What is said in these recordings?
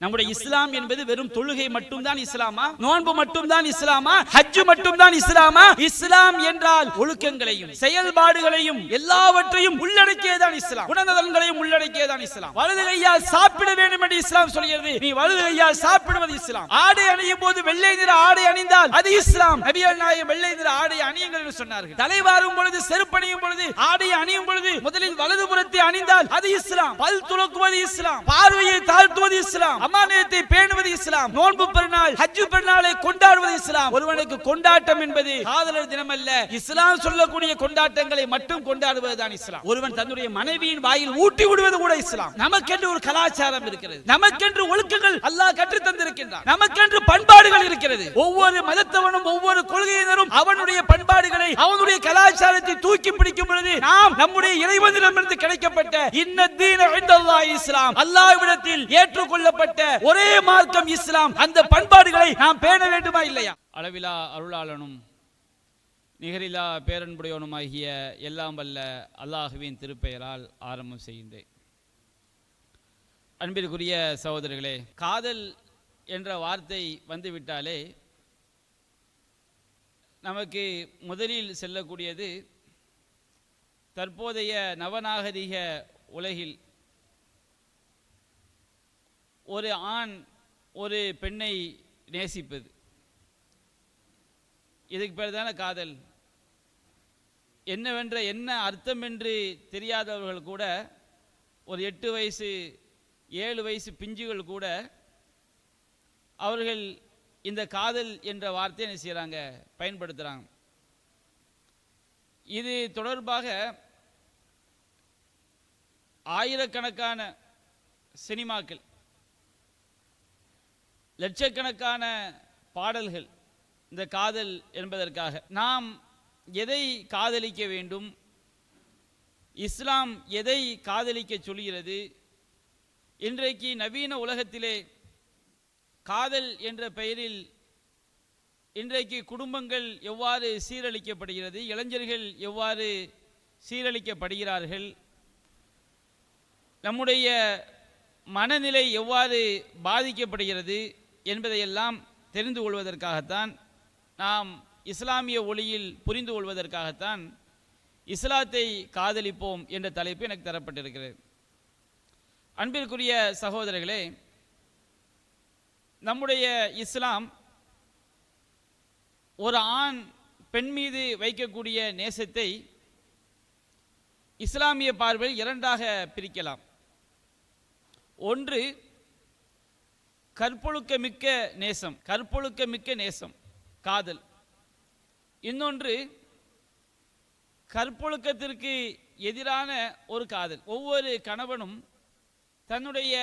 நம்முடைய இஸ்லாம் என்பது வெறும் தொழுகை மட்டும்தான் இஸ்லாமா? நோன்பு மட்டும்தான் இஸ்லாமா? ஹஜ் மட்டும்தான் இஸ்லாமா? இஸ்லாம் என்றால் ஒழுக்கங்களையும் செயல்பாடுகளையும் எல்லாவற்றையும் உள்ளடக்கியதான் இஸ்லாம். குணநலன்களையும் உள்ளடக்கியதான் இஸ்லாம். வலது கையால் சாப்பிட வேண்டும் என்று இஸ்லாம் சொல்கிறது. நீ வலது கையால் சாப்பிடுவது இஸ்லாம். ஆடை அணியும் போது வெள்ளை நிற ஆடை அணிந்தால் அது இஸ்லாம். நபிகள் நாயகம் வெள்ளை நிற ஆடை அணியுங்கள் என்று சொன்னார்கள். தலைவாரும் பொழுது செருப்பணியும் பொழுது ஆடை அணியும் பொழுது முதலில் வலது புறத்தை அணிந்தால் அது இஸ்லாம். பல் துலக்குவது இஸ்லாம். பார்வையை தாழ்த்துவது இஸ்லாம். அமானியத்தை பேணுவது இஸ்லாம். நோன்பு பெருநாள் ஹஜ் பெருநாளை கொண்டாடுவது இஸ்லாம். ஒருவனுக்கு கொண்டாட்டம் என்பது காதலர் தினம் அல்ல. இஸ்லாம் சொல்லக்கூடிய கொண்டாட்டங்களை மட்டும் கொண்டாடுவதுதான் இஸ்லாம். ஒருவன் தன்னுடைய மனைவியின் வாயில் ஊட்டி விடுவது கூட இஸ்லாம். நமக்கென்று ஒரு கலாச்சாரம் இருக்கிறது. நமக்கென்று ஒழுக்கங்கள் அல்லாஹ் கற்றுத் தந்திருக்கின்றான். நமக்கென்று பண்பாடுகள் இருக்கிறது. ஒவ்வொரு மதத்தவனும் ஒவ்வொரு கொள்கையினரும் அவனுடைய பண்பாடுகளை அவனுடைய கலாச்சாரத்தை தூக்கி பிடிக்கும் பொழுது நாம் நம்முடைய இறைவனிடமிருந்து கிடைக்கப்பட்ட இன்னதீன இன்தல்லாஹி இஸ்லாம், அல்லாஹ்விடத்தில் ஏற்றுக்கொள்ளப்பட்ட ஒரே மார்க்கம் இஸ்லாம். அந்த பண்பாடுகளை நாம் பேண வேண்டுமா இல்லையா? அளவிலா அருளாளனும் நிகரிலா பேரன்புடையவனுமாகிய எல்லாம் வல்ல அல்லாஹுவின் திருப்பெயரால் ஆரம்பம் செய்கின்றேன். அன்பிற்குரிய சகோதரர்களே, காதல் என்ற வார்த்தை வந்துவிட்டாலே நமக்கு முதலில் செல்லக்கூடியது தற்போதைய நவநாகரிக உலகில் ஒரு ஆண் ஒரு பெண்ணை நேசிப்பது. இதுக்கு பேர் தானே காதல். என்னவென்ற என்ன அர்த்தம் என்று தெரியாதவர்கள் கூட, ஒரு 8 வயசு 7 வயசு பிஞ்சுகள் கூட அவர்கள் இந்த காதல் என்ற வார்த்தையை என்ன செய்கிறாங்க, பயன்படுத்துகிறாங்க. இது தொடர்பாக ஆயிரக்கணக்கான சினிமாக்கள், லட்சக்கணக்கான பாடல்கள் இந்த காதல் என்பதற்காக. நாம் எதை காதலிக்க வேண்டும், இஸ்லாம் எதை காதலிக்க சொல்கிறது? இன்றைக்கு நவீன உலகத்திலே காதல் என்ற பெயரில் இன்றைக்கு குடும்பங்கள் எவ்வாறு சீரழிக்கப்படுகிறது, இளைஞர்கள் எவ்வாறு சீரழிக்கப்படுகிறார்கள், நம்முடைய மனநிலை எவ்வாறு பாதிக்கப்படுகிறது என்பதையெல்லாம் தெரிந்து கொள்வதற்காகத்தான், நாம் இஸ்லாமிய ஒளியில் புரிந்து கொள்வதற்காகத்தான் இஸ்லாத்தை காதலிப்போம் என்ற தலைப்பு எனக்கு தரப்பட்டிருக்கிறது. அன்பிற்குரிய சகோதரர்களே, நம்முடைய இஸ்லாம் ஒரு ஆண் பெண் மீது வைக்கக்கூடிய நேசத்தை இஸ்லாமிய பார்வையில் 2ஆக பிரிக்கலாம். ஒன்று கற்பொழுக்கமிக்க நேசம், கற்பொழுக்கமிக்க நேசம் காதல். இன்னொன்று கற்பொழுக்கத்திற்கு எதிரான ஒரு காதல். ஒவ்வொரு கணவனும் தன்னுடைய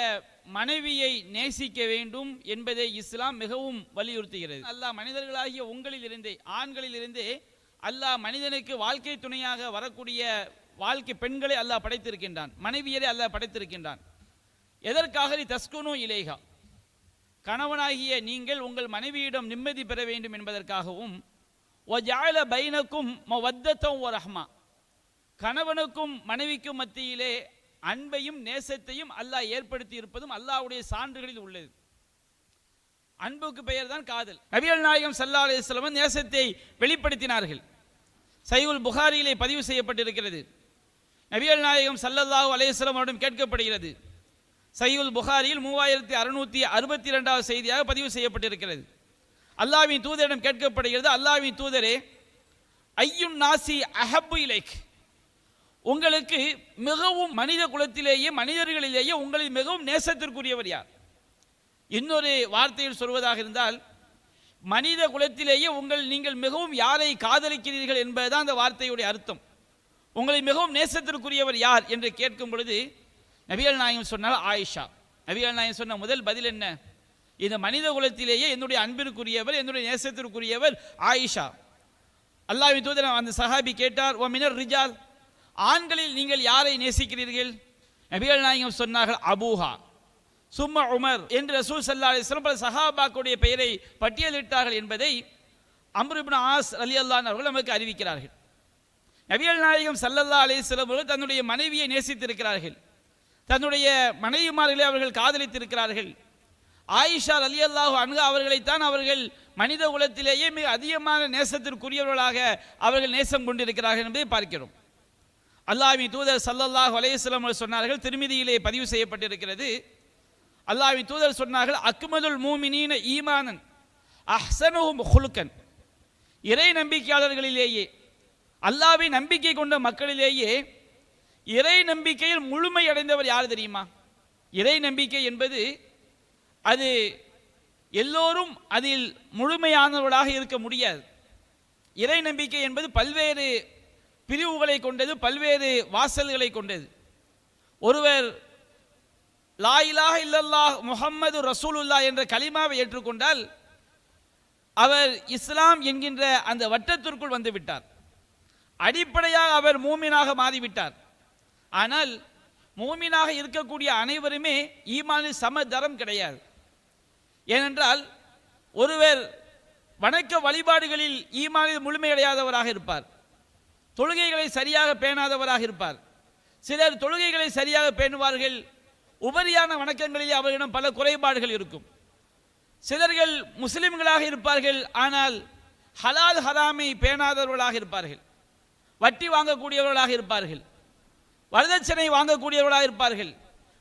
மனைவியை நேசிக்க வேண்டும் என்பதை இஸ்லாம் மிகவும் வலியுறுத்துகிறது. அல்லாஹ் மனிதர்களாகிய உங்களில் இருந்தே, ஆண்களில் இருந்தே அல்லாஹ் மனிதனுக்கு வாழ்க்கை துணையாக வரக்கூடிய வாழ்க்கை பெண்களை அல்லாஹ் படைத்திருக்கின்றான், மனைவியரை அல்லாஹ் படைத்திருக்கின்றான். எதற்காக? தஸ்குனு இலைஹா, கணவனாகிய நீங்கள் உங்கள் மனைவியிடம் நிம்மதி பெற வேண்டும் என்பதற்காகவும், வஜஅல பைனக்கும் மவத்தத்தம் வ ரஹ்மா, கணவனுக்கும் மனைவிக்கும் மத்தியிலே அன்பையும் நேசத்தையும் அல்லாஹ் ஏற்படுத்தி இருப்பதும் அல்லாஹ்வுடைய சான்றுகளில் உள்ளது. அன்புக்கு பெயர் தான் காதல். நபிகள் நாயகம் ஸல்லல்லாஹு அலைஹி வஸல்லம் நேசத்தை வெளிப்படுத்தினார்கள். சஹீஹுல் புகாரியிலே பதிவு செய்யப்பட்டிருக்கிறது. நபிகள் நாயகம் ஸல்லல்லாஹு அலைஹி வஸல்லம் அவரிடம் கேட்கப்படுகிறது. சஹீஹுல் புகாரியில் 3662வது செய்தியாக பதிவு செய்யப்பட்டிருக்கிறது. அல்லாஹ்வின் தூதரிடம் கேட்கப்படுகிறது, அல்லாஹ்வின் தூதரே, ஐயுன் நாசி அஹப்பு இலைக், உங்களுக்கு மிகவும் மனித குலத்திலேயே மனிதர்களிலேயே உங்களில் மிகவும் நேசத்திற்குரியவர் யார்? இன்னொரு வார்த்தையில் சொல்வதாக இருந்தால், மனித குலத்திலேயே நீங்கள் மிகவும் யாரை காதலிக்கிறீர்கள் என்பதுதான் அந்த வார்த்தையுடைய அர்த்தம். உங்களை மிகவும் நேசத்திற்குரியவர் யார் என்று கேட்கும் பொழுது நபிகள் நாயகம் சொன்னால் ஆயிஷா. நபிகள் நாயகம் சொன்ன முதல் பதில் என்ன? இந்த மனித குலத்திலேயே என்னுடைய அன்பிற்குரியவர், என்னுடைய நேசத்திற்குரியவர் ஆயிஷா. அல்லாஹ்வின் தூதர் அந்த சஹாபி கேட்டார், ஓ மினர் ரிஜால், ஆண்களில் நீங்கள் யாரை நேசிக்கிறீர்கள்? நபிகள் நாயகம் சொன்னார்கள் அபூஹா சும்மா உமர் என்று ரசூல் ஸல்லல்லாஹு அலைஹி வஸல்லம் பல சஹாபாக்களுடைய பெயரை பட்டியலிட்டார்கள் என்பதை அம்ர் இப்னு ஆஸ் ரலியல்லாஹு அன்ஹு அவர்கள் நமக்கு அறிவிக்கிறார்கள். நபிகள் நாயகம் ஸல்லல்லாஹு அலைஹி வஸல்லம் அவர்கள் தன்னுடைய மனைவியை நேசித்திருக்கிறார்கள். தன்னுடைய மனைவிமார்களை அவர்கள் காதலித்திருக்கிறார்கள். ஆயிஷா ரலியல்லாஹு அன்ஹா அவர்களைத்தான் அவர்கள் மனித குலத்திலேயே மிக அதிகமான நேசத்திற்குரியவர்களாக அவர்கள் நேசம் கொண்டிருக்கிறார்கள் என்பதை பார்க்கிறோம். அல்லாஹ்வின் தூதர் ஸல்லல்லாஹு அலைஹி வஸல்லம் சொன்னார்கள், திருமிதியிலே பதிவு செய்யப்பட்டிருக்கிறது, அல்லாஹ்வின் தூதர் சொன்னார்கள், அக்மலுல் மூமினீன ஈமானன் அஹ்ஸனுஹும் குலுகன். இறை நம்பிக்கையாளர்களிலேயே, அல்லாஹ்வை நம்பிக்கை கொண்ட மக்களிலேயே இறை நம்பிக்கையில் முழுமை அடைந்தவர் யார் தெரியுமா? இறை நம்பிக்கை என்பது அது எல்லோரும் அதில் முழுமையானவர்களாக இருக்க முடியாது. இறை நம்பிக்கை என்பது பல்வேறு பிரிவுகளை கொண்டது, பல்வேறு வாசல்களை கொண்டது. ஒருவர் லா இலாஹ இல்லல்லாஹ் முஹம்மது ரசூலுல்லாஹ் என்ற கலிமாவை ஏற்றுக்கொண்டால் அவர் இஸ்லாம் என்கின்ற அந்த வட்டத்திற்குள் வந்து விட்டார். அடிப்படையாக அவர் மூமினாக மாறிவிட்டார். ஆனால் மூமினாக இருக்கக்கூடிய அனைவருமே ஈமானில் சமதரம் கிடையாது. ஏனென்றால் ஒருவர் வணக்க வழிபாடுகளில் ஈமானில் முழுமையடையாதவராக இருப்பார், தொழுகைகளை சரியாக பேணாதவராக இருப்பார். சிலர் தொழுகைகளை சரியாக பேணுவார்கள், உபரியான வணக்கங்களிலே அவர்களிடம் பல குறைபாடுகள் இருக்கும். சிலர்கள் முஸ்லிம்களாக இருப்பார்கள், ஆனால் ஹலால் ஹராமை பேணாதவர்களாக இருப்பார்கள், வட்டி வாங்கக்கூடியவர்களாக இருப்பார்கள், வரதட்சணை வாங்கக்கூடியவர்களாக இருப்பார்கள்,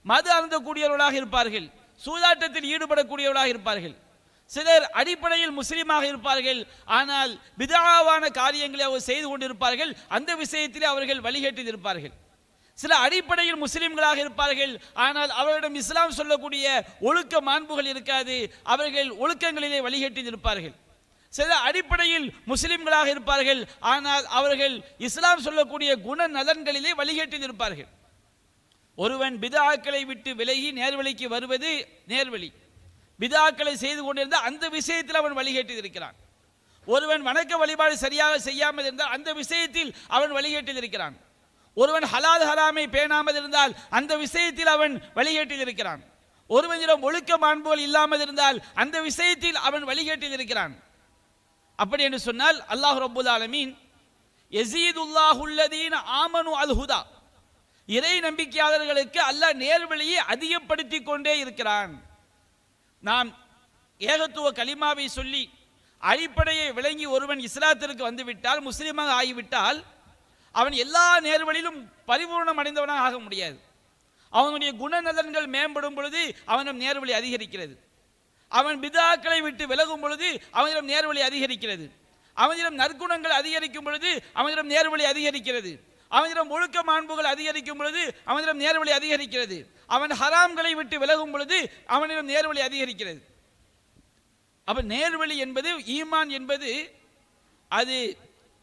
மது அருந்தக்கூடியவர்களாக இருப்பார்கள், சூதாட்டத்தில் ஈடுபடக்கூடியவர்களாக இருப்பார்கள். சிலர் அடிப்படையில் முஸ்லீமாக இருப்பார்கள், ஆனால் பிதஆவான காரியங்களை அவர் செய்து கொண்டிருப்பார்கள், அந்த விஷயத்திலே அவர்கள் வழிகேட்டில் இருப்பார்கள். சில அடிப்படையில் முஸ்லிம்களாக இருப்பார்கள், ஆனால் அவர்களிடம் இஸ்லாம் சொல்லக்கூடிய ஒழுக்க மாண்புகள் இருக்காது, அவர்கள் ஒழுக்கங்களிலே வழிகேட்டில் இருப்பார்கள். சில அடிப்படையில் முஸ்லிம்களாக இருப்பார்கள், ஆனால் அவர்கள் இஸ்லாம் சொல்லக்கூடிய குண நலன்களிலே வழிகேட்டில் இருப்பார்கள். ஒருவன் பிதஆக்களை விட்டு விலகி நேர்வழிக்கு வருவது நேர்வழி, பிதஆக்களை செய்து கொண்டிருந்தால் அந்த விஷயத்தில் அவன் வழிகேட்டில் இருக்கிறான். ஒருவன் வணக்க வழிபாடு சரியாக செய்யாமல் இருந்தால் அந்த விஷயத்தில் அவன் வழிகேட்டில் இருக்கிறான். ஒருவன் ஹலால் ஹராமை பேணாமல் இருந்தால் அந்த விஷயத்தில் அவன் வழிகேட்டில் இருக்கிறான். ஒருவனிடம் ஒழுக்க மாண்புகள் இல்லாமல் இருந்தால் அந்த விஷயத்தில் அவன் வழிகேட்டில் இருக்கிறான். அப்படி என்று சொன்னால் அல்லாஹ் ரப்புல் ஆலமீன் யஸீதுல்லாஹுல்லதீன ஆமனு அல் ஹுதா, இறை நம்பிக்கையாளர்களுக்கு அல்லாஹ் நேர்வழியை அதிகப்படுத்தி கொண்டே இருக்கிறான். நாம் ஏகத்துவ கலிமாவை சொல்லி அடிப்படையை விளங்கி ஒருவன் இஸ்லாத்திற்கு வந்துவிட்டால், முஸ்லீமாக ஆகிவிட்டால், அவன் எல்லா நேர்வழியிலும் பரிபூர்ணம் அடைந்தவனாக ஆக முடியாது. அவனுடைய குணநலன்கள் மேம்படும் பொழுது அவனிடம் நேர்வழி அதிகரிக்கிறது. அவன் பிதஆக்களை விட்டு விலகும் பொழுது அவனிடம் நேர்வழி அதிகரிக்கிறது. அவனிடம் நற்குணங்கள் அதிகரிக்கும் பொழுது அவனிடம் நேர்வழி அதிகரிக்கிறது. அவனிடம் ஒழுக்க மாண்புகள் அதிகரிக்கும் பொழுது அவனிடம் நேர்வழி அதிகரிக்கிறது. அவன் ஹராம்களை விட்டு விலகும் பொழுது அவனிடம் நேர்வழி அதிகரிக்கிறது. அப்ப நேர்வழி என்பது, ஈமான் என்பது, அது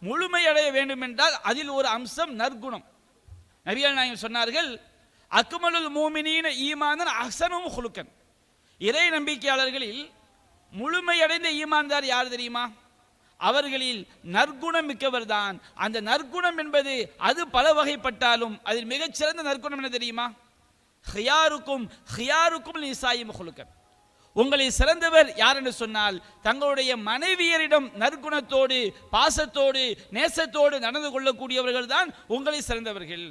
முழுமையடைய வேண்டும் என்றால் அதில் ஒரு அம்சம் நற்குணம். நபிகள் நாயகம் சொன்னார்கள், அக்மலுல் மூமினீன ஈமானன் அஹ்ஸனுஹும் குலுகன். இறை நம்பிக்கையாளர்களில் முழுமையடைந்த ஈமான்தார் யார் தெரியுமா? அவர்களில் நற்குணம் மிக்கவர் தான். அந்த நற்குணம் என்பது அது பல வகைப்பட்டாலும் அதில் மிகச்சிறந்த நற்குணம் என்ன தெரியுமா? ஹியாருக்கும் நிசாயிம் குலுகன். உங்களில் சிறந்தவர் யார் என்று சொன்னால் தங்களுடைய மனைவியரிடம் நற்குணத்தோடு பாசத்தோடு நேசத்தோடு நடந்து கொள்ளக்கூடியவர்கள் தான் உங்களில் சிறந்தவர்கள்.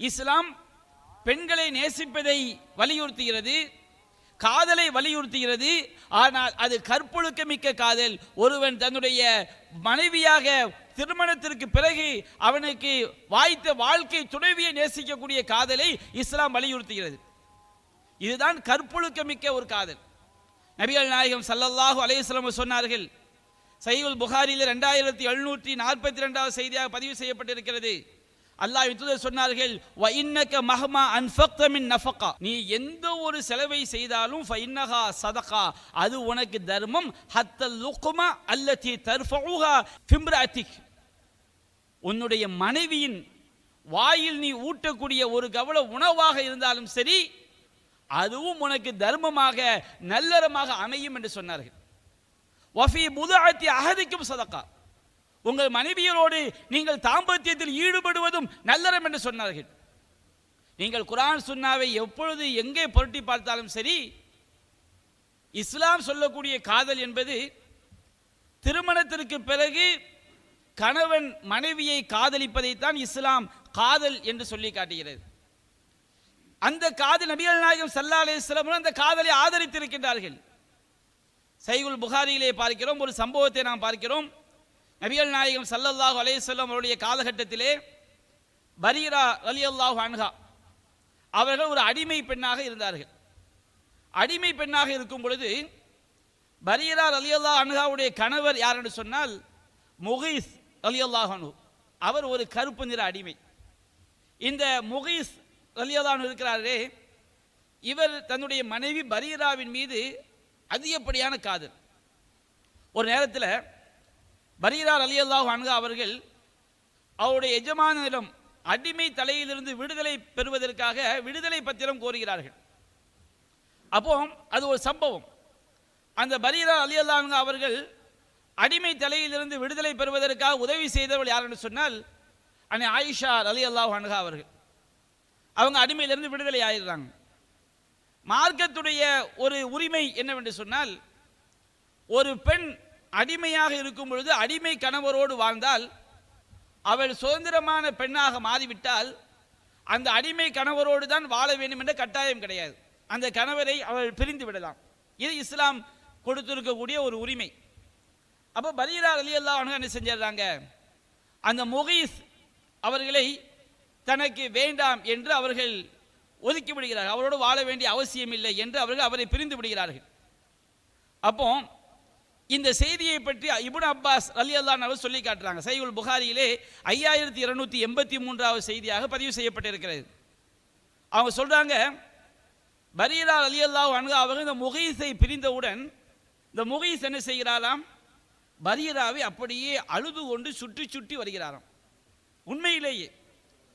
இஸ்லாம் பெண்களை நேசிப்பதை வலியுறுத்துகிறது, காதலை வலியுறுத்துகிறது. ஆனால் அது கற்பொழுக்கமிக்க காதல். ஒருவன் தன்னுடைய மனைவியாக திருமணத்திற்கு பிறகு அவனுக்கு வாய்த்த வாழ்க்கை துணைவியை நேசிக்கக்கூடிய காதலை இஸ்லாம் வலியுறுத்துகிறது. இதுதான் கற்பொழுக்கமிக்க ஒரு காதல். நபிகள் நாயகம் ஸல்லல்லாஹு அலைஹி வஸல்லம் சொன்னார்கள், சஹீஹுல் புகாரியில் 2742வது செய்தியாக பதிவு செய்யப்பட்டிருக்கிறது. அல்லாஹ்வின் தூதர் சொன்னார்கள், வ இன்னக மஹ்மா அன்ஃபக்த மின் நஃபகா, நீ எந்த ஒரு செலவை செய்தாலும் ஃபஇன்னஹா ஸதகா, அது உனக்கு தர்மம். ஹத்தல் லுக்மா அல்லதி தர்ஃபஉஹா ஃபிம்ராத்திக், உன்னுடைய மனைவியின் வாயில் நீ ஊட்டக்கூடிய ஒரு கவள உணவாக இருந்தாலும் சரி, அதுவும் உனக்கு தர்மமாக நல்லறமாக அமையும் என்று சொன்னார்கள். வஃபி புதுஅத்தி அஹதிக்கும் ஸதகா, உங்கள் மனைவியரோடு நீங்கள் தாம்பத்தியத்தில் ஈடுபடுவதும் நல்லறம் என்று சொன்னார்கள். நீங்கள் குர்ஆன் சுன்னாவை எப்பொழுது எங்கே புரட்டி பார்த்தாலும் சரி, இஸ்லாம் சொல்லக்கூடிய காதல் என்பது திருமணத்திற்கு பிறகு கணவன் மனைவியை காதலிப்பதைத்தான் இஸ்லாம் காதல் என்று சொல்லி காட்டுகிறது. அந்த காதல் நபிகள் நாயகம் ஸல்லல்லாஹு அலைஹி வஸல்லம் அந்த காதலை ஆதரித்திருக்கின்றார்கள். சஹீஹுல் புகாரியிலே பார்க்கிறோம், ஒரு சம்பவத்தை நாம் பார்க்கிறோம். நபிகள் நாயகம் ஸல்லல்லாஹு அலைஹி வஸல்லம் அவருடைய காலகட்டத்திலே பரீரா ரலியல்லாஹு அன்ஹா அவர்கள் ஒரு அடிமை பெண்ணாக இருந்தார்கள். அடிமை பெண்ணாக இருக்கும் பொழுது பரீரா ரலியல்லாஹு அன்ஹாவுடைய கணவர் யார் என்று சொன்னால் முகீஸ் ரலியல்லாஹு அன்ஹு. அவர் ஒரு கருப்பு நிற அடிமை. இந்த முகீஸ் ரலியல்லாஹு அன்ஹு இருக்கிறாரே, இவர் தன்னுடைய மனைவி பரீராவின் மீது அதிகப்படியான காதல். ஒரு நேரத்தில் பரீரா ரலியல்லாஹு அன்ஹா அவர்கள் அவருடைய எஜமானிடம் அடிமை தலையிலிருந்து விடுதலை பெறுவதற்காக விடுதலை பத்திரம் கோருகிறார்கள். அப்போ அது ஒரு சம்பவம். அந்த பரீரா ரலியல்லாஹு அன்ஹா அவர்கள் அடிமை தலையிலிருந்து விடுதலை பெறுவதற்காக உதவி செய்தவர்கள் யார் என்று சொன்னால் அன்னை ஆயிஷா ரலியல்லாஹு அன்ஹா அவர்கள். அவங்க அடிமையிலிருந்து விடுதலை ஆயிடுறாங்க. மார்க்கத்துடைய ஒரு உரிமை என்னவென்று சொன்னால், ஒரு பெண் அடிமையாக இருக்கும் பொழுது அடிமை கணவரோடு வாழ்ந்தால் அவள் சுதந்திரமான பெண்ணாக மாறிவிட்டால் அந்த அடிமை கணவரோடு தான் வாழ வேண்டும் என்ற கட்டாயம் கிடையாது. அந்த கணவரை அவள் பிரிந்து விடலாம். இது இஸ்லாம் கொடுத்திருக்கக்கூடிய ஒரு உரிமை. அப்போ பரீரா ரலியல்லாஹு அன்ஹா என்ன செஞ்சிடறாங்க, அந்த முகீஸ் அவர்களை தனக்கு வேண்டாம் என்று அவர்கள் ஒதுக்கி விடுகிறார்கள். அவரோடு வாழ வேண்டிய அவசியம் இல்லை என்று அவர்கள் அவரை பிரிந்து விடுகிறார்கள். அப்போ இந்த செய்தியை பற்றி இப்னு அப்பாஸ் ரலியல்லாஹு அன்ஹு சொல்லி காட்டுறாங்க. சஹீஹுல் புகாரியிலே 5283வது செய்தியாக பதிவு செய்யப்பட்டிருக்கிறது. அவங்க சொல்றாங்க, பரீரா ரலியல்லாஹு அன்ஹு அவர்கள் இந்த முகீஸை பிரிந்தவுடன் இந்த முகீஸ் என்ன செய்கிறாராம், பரீராவை அப்படியே அழுது கொண்டு சுற்றி சுற்றி வருகிறாராம். உண்மையிலேயே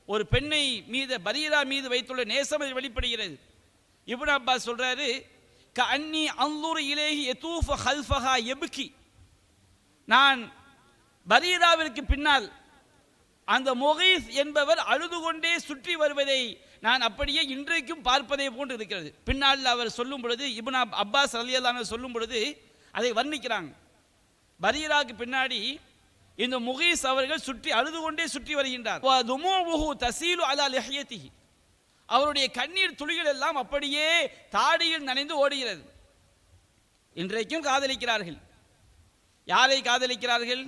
ஒரு பெண்ணை மீது பரீரா மீது வைத்துள்ள நேசம் வெளிப்படுகிறது. இப்னு அப்பாஸ் சொல்றாரு, கஅன்னி அன்துரு இலைஹி யதூஃபு ஹல்ஃபஹா யப்கி. நான் பரீராவிற்கு பின்னால் அந்த முகீஸ் என்பவர் அழுது கொண்டே சுற்றி வருவதை நான் அப்படியே இன்றைக்கும் பார்ப்பதை போன்று இருக்கிறது. பின்னால் அவர் சொல்லும் பொழுது, இப்னு அப்பாஸ் ரலியல்லாஹு அன்ஹு சொல்லும் பொழுது அதை வர்ணிக்கிறாங்க. பரீராவுக்கு பின்னாடி இந்த முகீஸ் அவர்கள் சுற்றி அழுது கொண்டே சுற்றி வருகின்றார். தசீலு அலா லிஹ்யதிஹி. அவருடைய கண்ணீர் துளிகள் எல்லாம் அப்படியே தாடியில் நனைந்து ஓடுகிறது. இன்றைக்கும் காதலிக்கிறார்கள். யாரை காதலிக்கிறார்கள்?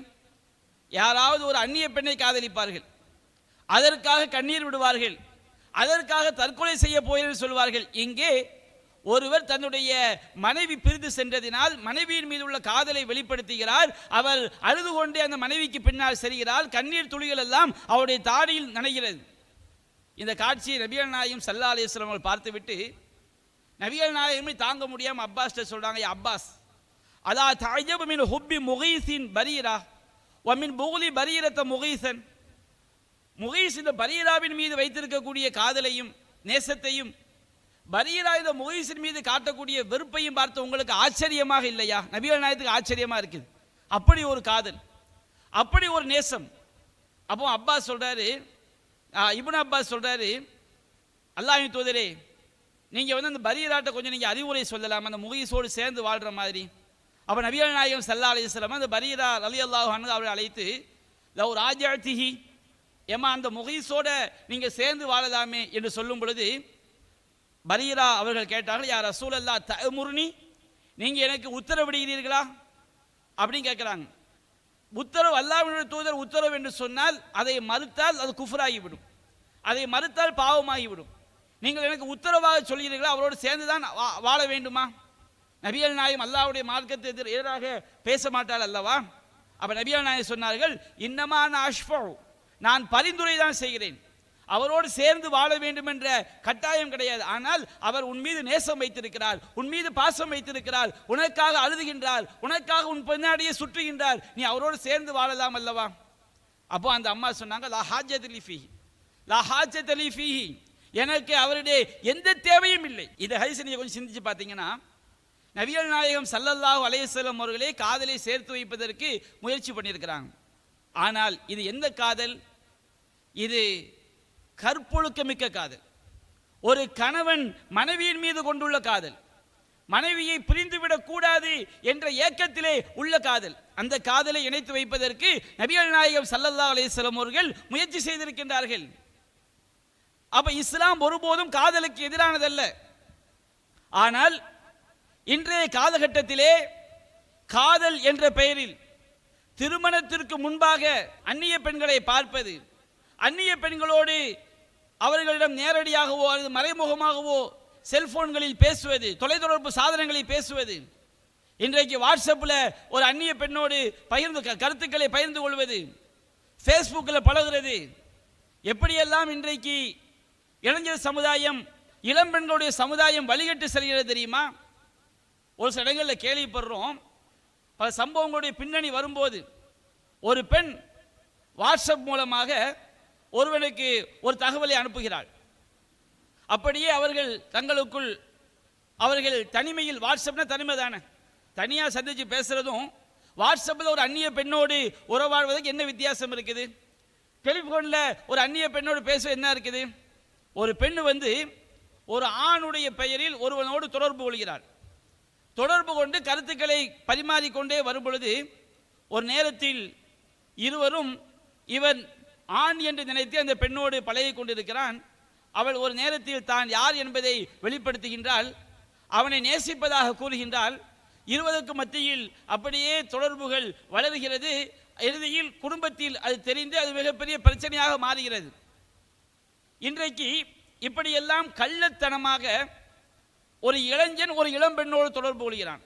யாராவது ஒரு அந்நிய பெண்ணை காதலிப்பார்கள், அதற்காக கண்ணீர் விடுவார்கள், அதற்காக தற்கொலை செய்ய போகிறேன் சொல்வார்கள். இங்கே ஒருவர் தன்னுடைய மனைவி பிரிந்து சென்றதினால் மனைவியின் மீது உள்ள காதலை வெளிப்படுத்துகிறார். அவர் அழுது கொண்டே அந்த மனைவிக்கு பின்னால் செல்கிறார். கண்ணீர் துளிகள் எல்லாம் அவருடைய தாடியில் நனைகிறது. இந்த காட்சியை நபிகள் நாயகம் ஸல்லல்லாஹு அலைஹி வஸல்லம் அவர்கள் பார்த்துவிட்டு நபிகள் நாயகமே தாங்க முடியாமல் அப்பாஸ் சொல்றாங்க, அப்பாஸ் அலா தஅஜபு மின் ஹுப்பி முகீஸின் பரீரா வ மின் புகுலி பரீரத முகீஸன். முகீஸ் இந்த பரீராவின் மீது வைத்திருக்கக்கூடிய காதலையும் நேசத்தையும் பரீரா இந்த முகீஸின் மீது காட்டக்கூடிய வெறுப்பையும் பார்த்து உங்களுக்கு ஆச்சரியமாக இல்லையா? நபிகள் நாயகத்துக்கு ஆச்சரியமா இருக்குது. அப்படி ஒரு காதல், அப்படி ஒரு நேசம். அப்போ அப்பாஸ் சொல்றாரு, இப்னு அப்பாஸ் சொல்றாரு, அல்லாஹ்வின் தூதரே, நீங்க அந்த பரீராட்ட கொஞ்சம் நீங்க அறிவுரை சொல்லலாம், அந்த முகீஸோடு சேர்ந்து வாழ்ற மாதிரி. அப்ப நபிகள் நாயகம் ஸல்லல்லாஹு அலைஹி வஸல்லம் அந்த பரீரா ரலியல்லாஹு அன்ஹு அவரை அழைத்து, லவ் ராஜஅதிஹி, ஏமா அந்த முகீஸோட நீங்க சேர்ந்து வாழலாமே என்று சொல்லும் பொழுது பரீரா அவர்கள் கேட்டார்கள், யா ரசூலல்லாஹ் தஅமுர்னி, நீங்க எனக்கு உத்தரவிடுகிறீர்களா அப்படின்னு கேட்கிறாங்க. உத்தரவு, அல்லாஹ்வுடைய தூதர் உத்தரவு என்று சொன்னால் அதை மறுத்தால் அது குஃப்ராகிவிடும், அதை மறுத்தால் பாவமாகிவிடும். நீங்கள் எனக்கு உத்தரவாக சொல்கிறீர்களா, அவரோடு சேர்ந்துதான் வாழ வேண்டுமா? நபிகள் நாயகம் அல்லாஹ்வுடைய மார்க்கத்தை எதிராக பேச மாட்டார் அல்லவா? அப்ப நபிகள் நாயகம் சொன்னார்கள், இன்னமா நான் அஷ்ஃபஉ, நான் பரிந்துரை தான் செய்கிறேன், அவரோடு சேர்ந்து வாழ வேண்டும் என்ற கட்டாயம் கிடையாது. ஆனால் அவர் உன் மீது நேசம் வைத்திருக்கிறார், உன் மீது பாசம் வைத்திருக்கிறார், உனக்காக அழுதுகின்றார், உனக்காக உன் பின்னாடியே சுற்றுகின்றார், நீ அவரோடு சேர்ந்து வாழலாம் அல்லவா? அப்போ அந்த அம்மா சொன்னாங்க, லா ஹாஜத் லி ஃபீஹி, லா ஹாஜத் லி ஃபீஹி, எனக்கு அவருடைய எந்த தேவையும் இல்லை. இந்த ஹதீஸை நீங்க கொஞ்சம் சிந்திச்சு பார்த்தீங்கன்னா, நபிகள் நாயகம் ஸல்லல்லாஹு அலைஹி வஸல்லம் அவர்களே காதலை சேர்த்து வைப்பதற்கு முயற்சி பண்ணியிருக்கிறாங்க. ஆனால் இது எந்த காதல்? இது கற்பொழுக்கமிக்க காதல். ஒரு கணவன் மனைவியின் மீது கொண்டுள்ள காதல், மனைவியை பிரிந்துவிடக் கூடாது என்ற ஏக்கத்திலே உள்ள காதல். அந்த காதலை இணைத்து வைப்பதற்கு நபிகள் நாயகம் ஸல்லல்லாஹு அலைஹி வஸல்லம் அவர்கள் முயற்சி செய்திருக்கின்றார்கள். அப்ப இஸ்லாம் ஒருபோதும் காதலுக்கு எதிரானதல்ல. ஆனால் இன்றைய காலகட்டத்திலே காதல் என்ற பெயரில் திருமணத்திற்கு முன்பாக அந்நிய பெண்களை பார்ப்பது, அந்நிய பெண்களோடு அவர்களிடம் நேரடியாகவோ அல்லது மறைமுகமாகவோ செல்போன்களில் பேசுவது, தொலைத்தொடர்பு சாதனங்களில் பேசுவது, இன்றைக்கு வாட்ஸ்அப்பில் ஒரு அந்நிய பெண்ணோடு கருத்துக்களை பகிர்ந்து கொள்வது, ஃபேஸ்புக்கில் பழகிறது, எப்படியெல்லாம் இன்றைக்கு இளைஞர் சமுதாயம், இளம்பெண்களுடைய சமுதாயம் வழிகட்டு செல்கிறது தெரியுமா? ஒரு சில இடங்களில் கேள்விப்படுறோம். பல சம்பவங்களுடைய பின்னணி வரும்போது ஒரு பெண் வாட்ஸ்அப் மூலமாக ஒருவனுக்கு ஒரு தகவலை அனுப்புகிறாள். அப்படியே அவர்கள் தங்களுக்குள் அவர்கள் தனிமையில், வாட்ஸ்அப்னா தனிமை தானே, தனியாக சந்திச்சு பேசுறதும் வாட்ஸ்அப்பில் ஒரு அந்நிய பெண்ணோடு உறவாடுவதற்கு என்ன வித்தியாசம் இருக்குது? டெலிஃபோனில் ஒரு அந்நிய பெண்ணோடு பேச என்ன இருக்குது? ஒரு பெண் ஒரு ஆணுடைய பெயரில் ஒருவனோடு தொடர்பு கொள்கிறார். தொடர்பு கொண்டு கருத்துக்களை பரிமாறிக்கொண்டே வரும் பொழுது ஒரு நேரத்தில் இருவரும் இவன் ஆண் என்று நினைத்து அந்த பெண்ணோடு பழகி கொண்டிருக்கிறான். அவள் ஒரு நேரத்தில் தான் யார் என்பதை வெளிப்படுத்துகின்றாள். அவனை நேசிப்பதாக கூறுகின்றாள். இருவருக்கு மத்தியில் அப்படியே தொடர்புகள் வளர்கிறது. இறுதியில் குடும்பத்தில் அது தெரிந்து அது மிகப்பெரிய பிரச்சனையாக மாறுகிறது. இன்றைக்கு இப்படியெல்லாம் கள்ளத்தனமாக ஒரு இளைஞன் ஒரு இளம்பெண்ணோடு தொடர்பு கொள்கிறான்,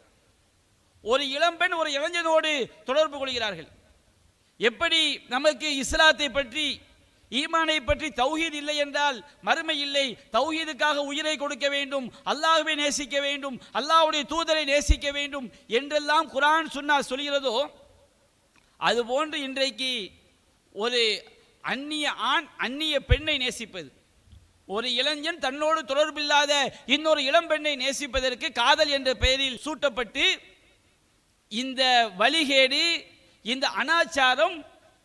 ஒரு இளம்பெண் ஒரு இளைஞனோடு தொடர்பு கொள்கிறார்கள். எப்படி நமக்கு இஸ்லாத்தை பற்றி, ஈமானை பற்றி தௌஹீத் இல்லை என்றால் மறுமை இல்லை, தௌஹீதுக்காக உயிரை கொடுக்க வேண்டும், அல்லாஹ்வை நேசிக்க வேண்டும், அல்லாஹ்வுடைய தூதரை நேசிக்க வேண்டும் என்றெல்லாம் குர்ஆன் சுன்னah சொல்கிறதோ, அதுபோன்று இன்றைக்கு ஒரு அந்நிய ஆண் அந்நிய பெண்ணை நேசிப்பது, ஒரு இளைஞன் தன்னோடு தொடர்பில்லாத இன்னொரு இளம்பெண்ணை நேசிப்பதற்கு காதல் என்ற பெயரில் சூட்டப்பட்டு இந்த வழிகேடு, இந்த அனாச்சாரம்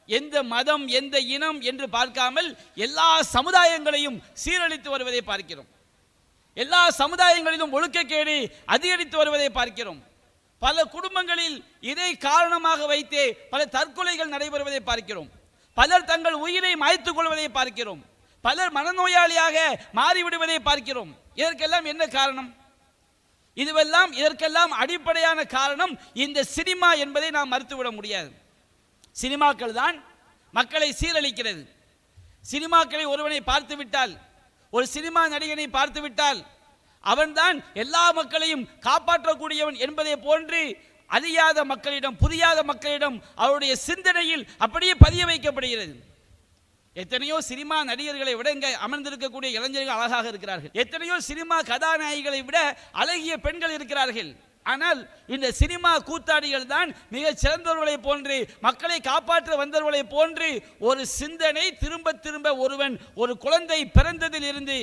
எந்த மதம் எந்த இனம் என்று பார்க்காமல் எல்லா சமுதாயங்களையும் சீரழித்து வருவதை பார்க்கிறோம். எல்லா சமுதாயங்களிலும் ஒழுக்கக்கேடு அதிகரித்து வருவதை பார்க்கிறோம். பல குடும்பங்களில் இதை காரணமாக வைத்தே பல தற்கொலைகள் நடைபெறுவதை பார்க்கிறோம். பலர் தங்கள் உயிரை மாய்த்துக் கொள்வதை பார்க்கிறோம். பலர் மனநோயாளியாக மாறிவிடுவதை பார்க்கிறோம். இதற்கெல்லாம் என்ன காரணம்? இதற்கெல்லாம் அடிப்படையான காரணம் இந்த சினிமா என்பதை நாம் மறுத்துவிட முடியாது. சினிமாக்கள் தான் மக்களை சீரழிக்கிறது. சினிமாக்களை ஒருவனை பார்த்துவிட்டால், ஒரு சினிமா நடிகனை பார்த்துவிட்டால் அவன்தான் எல்லா மக்களையும் காப்பாற்றக்கூடியவன் என்பதை போன்று அறியாத மக்களிடம், புரியாத மக்களிடம் அவருடைய சிந்தனையில் அப்படியே பதிய வைக்கப்படுகிறது. எத்தனையோ சினிமா நடிகர்களை விட இங்கே அமர்ந்திருக்கக்கூடிய இளைஞர்கள் அழகாக இருக்கிறார்கள். எத்தனையோ சினிமா கதாநாயகிகளை விட அழகிய பெண்கள் இருக்கிறார்கள். ஆனால் இந்த சினிமா கூத்தாடிகள் தான் மிக சிறந்தவர்களை போன்று, மக்களை காப்பாற்ற வந்தவர்களை போன்று ஒரு சிந்தனை திரும்ப திரும்ப ஒரு குழந்தை பிறந்ததில் இருந்து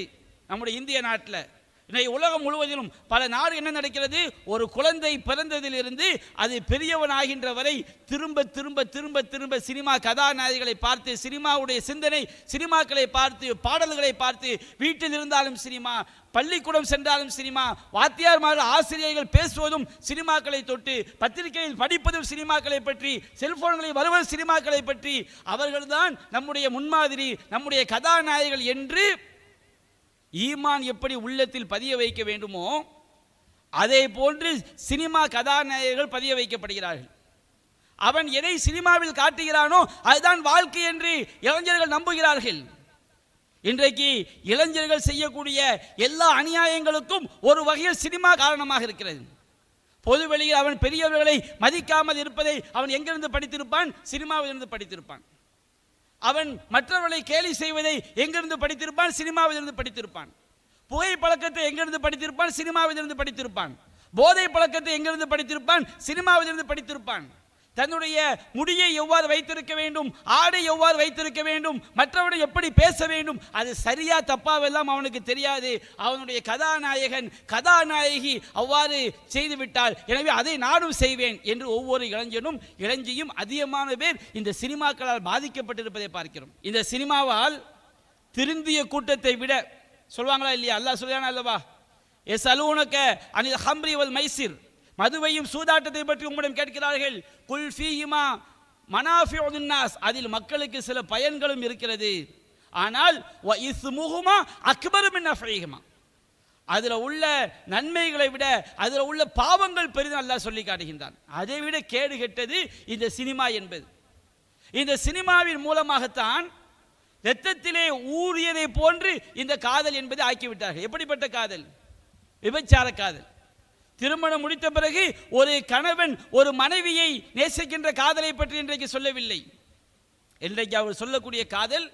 நம்முடைய இந்திய நாட்டில், இன்றைய உலகம் முழுவதிலும் பல நாடு என்ன நடக்கிறது? ஒரு குழந்தை பிறந்ததில் இருந்து அது பெரியவன் ஆகின்ற வரை திரும்ப திரும்ப திரும்ப திரும்ப சினிமா கதாநாயகிகளை பார்த்து, சினிமாவுடைய சிந்தனை, சினிமாக்களை பார்த்து, பாடல்களை பார்த்து, வீட்டில் இருந்தாலும் சினிமா, பள்ளிக்கூடம் சென்றாலும் சினிமா, வாத்தியார்மார்கள் ஆசிரியர்கள் பேசுவதும் சினிமாக்களை தொட்டு, பத்திரிகையில் படிப்பதும் சினிமாக்களை பற்றி, செல்போன்களில் வருவது சினிமாக்களை பற்றி, அவர்கள்தான் நம்முடைய முன்மாதிரி, நம்முடைய கதாநாயகிகள் என்று ஈமான் எப்படி உள்ளத்தில் பதிய வைக்க வேண்டுமோ அதே போன்று சினிமா கதாநாயகர்கள் பதிய வைக்கப்படுகிறார்கள். அவன் எதை சினிமாவில் காட்டுகிறானோ அதுதான் வாழ்க்கை என்று இளைஞர்கள் நம்புகிறார்கள். இன்றைக்கு இளைஞர்கள் செய்யக்கூடிய எல்லா அநியாயங்களுக்கும் ஒரு வகையில் சினிமா காரணமாக இருக்கிறது. பொது வெளியில் அவன் பெரியவர்களை மதிக்காமல் இருப்பதை அவன் எங்கிருந்து படித்திருப்பான்? சினிமாவிலிருந்து படித்திருப்பான். அவன் மற்றவர்களை கேலி செய்வதை எங்கிருந்து படித்திருப்பான்? சினிமாவிலிருந்து படித்திருப்பான். புகை பழக்கத்தை எங்கிருந்து படித்திருப்பான்? சினிமாவிலிருந்து படித்திருப்பான். போதை பழக்கத்தை எங்கிருந்து படித்திருப்பான்? சினிமாவிலிருந்து படித்திருப்பான். தன்னுடைய முடியை எவ்வாறு வைத்திருக்க வேண்டும், ஆடை எவ்வாறு வைத்திருக்க வேண்டும், மற்றவனை எப்படி பேச வேண்டும், அது சரியா தப்பாவெல்லாம் அவனுக்கு தெரியாது. அவனுடைய கதாநாயகன் கதாநாயகி அவ்வாறு செய்துவிட்டால் எனவே அதை நானும் செய்வேன் என்று ஒவ்வொரு இளைஞியும் அதிகமான பேர் இந்த சினிமாக்களால் பாதிக்கப்பட்டிருப்பதை பார்க்கிறோம். இந்த சினிமாவால் திருந்திய கூட்டத்தை விட, சொல்வாங்களா இல்லையா? அல்லாஹ் சொல்றானா அல்லவா, யஸ்அலூனக அனில் ஹம்ரி வல் மைசிர், மதுவையும் சூதாட்டத்தை பற்றி உங்களிடம் கேட்கிறார்கள். குல் ஃபீஹிமா மனாஃபிஉ லின்னாஸ், அதில் மக்களுக்கு சில பயன்களும் இருக்கிறது. ஆனால் வ இஸ்முஹுமா அக்பரு மின் நஃபைஹிமா, அதில் உள்ள நன்மைகளை விட அதில் உள்ள பாவங்கள் பெரிதும் அல்லாஹ் சொல்லி காட்டுகின்றான். அதை விட கேடு கெட்டது இந்த சினிமா என்பது. இந்த சினிமாவின் மூலமாகத்தான் இரத்தத்திலே ஊறியதை போன்று இந்த காதல் என்பதை ஆக்கிவிட்டார்கள். எப்படிப்பட்ட காதல்? விபச்சார காதல். திருமணம் முடித்த பிறகு ஒரு கணவன் ஒரு மனைவியை நேசிக்கின்ற காதலை பற்றி இன்றைக்கு சொல்லவில்லை. இன்றைக்கு அவர் சொல்லக்கூடிய காதல்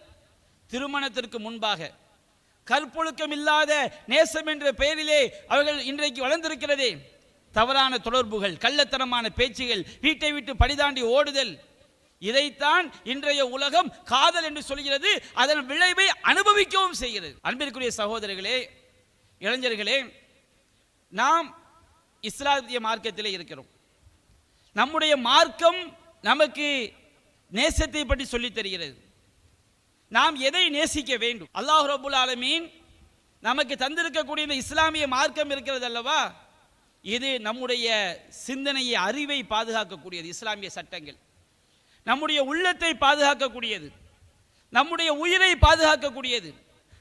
திருமணத்திற்கு முன்பாக கற்பொழுக்கம் இல்லாத நேசம் என்ற பெயரிலே அவர்கள் இன்றைக்கு வளர்ந்திருக்கிறதே. தவறான தொடர்புகள், கள்ளத்தனமான பேச்சுகள், வீட்டை விட்டு படிதாண்டி ஓடுதல், இதைத்தான் இன்றைய உலகம் காதல் என்று சொல்கிறது. அதன் விளைவை அனுபவிக்கவும் செய்கிறது. அன்பிற்குரிய சகோதரர்களே, இளைஞர்களே, நாம் இஸ்லாமிய மார்க்கத்திலே இருக்கிறோம். நம்முடைய மார்க்கம் நமக்கு நேசத்தை பற்றி சொல்லித் தருகிறது. நாம் எதை நேசிக்க வேண்டும்? அல்லாஹ் ரப்புல் ஆலமீன் நமக்கு தந்திருக்கக்கூடிய இந்த இஸ்லாமிய மார்க்கம் இருக்கிறது அல்லவா, இது நம்முடைய சிந்தனையை, அறிவை பாதுகாக்கக்கூடியது. இஸ்லாமிய சட்டங்கள் நம்முடைய உள்ளத்தை பாதுகாக்கக்கூடியது, நம்முடைய உயிரை பாதுகாக்கக்கூடியது,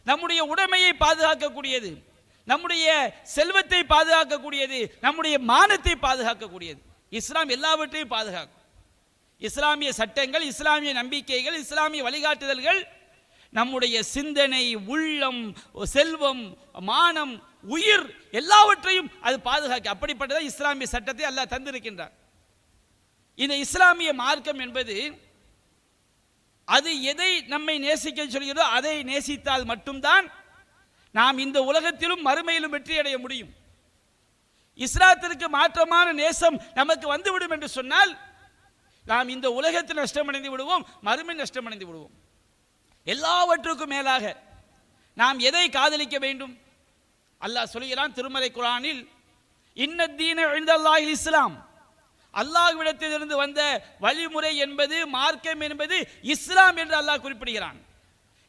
நம்முடைய உடைமையை பாதுகாக்கக்கூடியது, நம்முடைய செல்வத்தை பாதுகாக்கக்கூடியது, நம்முடைய மானத்தை பாதுகாக்கக்கூடியது. இஸ்லாம் எல்லாவற்றையும் பாதுகாக்கும். இஸ்லாமிய சட்டங்கள், இஸ்லாமிய நம்பிக்கைகள், இஸ்லாமிய வழிகாட்டுதல்கள் நம்முடைய சிந்தனை, உள்ளம், செல்வம், மானம், உயிர் எல்லாவற்றையும் அது பாதுகாக்க. அப்படிப்பட்டதான் இஸ்லாமிய சட்டத்தை அல்லாஹ் தந்திருக்கின்றார். இந்த இஸ்லாமிய மார்க்கம் என்பது அது எதை நம்மை நேசிக்க சொல்கிறதோ அதை நேசித்தால் மட்டும்தான் நாம் இந்த உலகத்திலும் மறுமையிலும் வெற்றி அடைய முடியும். இஸ்லாத்திற்கு மாற்றமான நேசம் நமக்கு வந்துவிடும் என்று சொன்னால் நாம் இந்த உலகத்தில் நஷ்டமடைந்து விடுவோம், மறுமை நஷ்டமடைந்து விடுவோம். எல்லாவற்றுக்கும் மேலாக நாம் எதை காதலிக்க வேண்டும்? அல்லாஹ் சொல்கிறான் திருமறை குர்ஆனில், இன்னத்தீன இன்தல்லாஹில் இஸ்லாம், அல்லாஹ்விடத்திலிருந்து வந்த வழிமுறை என்பது, மார்க்கம் என்பது இஸ்லாம் என்று அல்லாஹ் குறிப்பிடுகிறான்.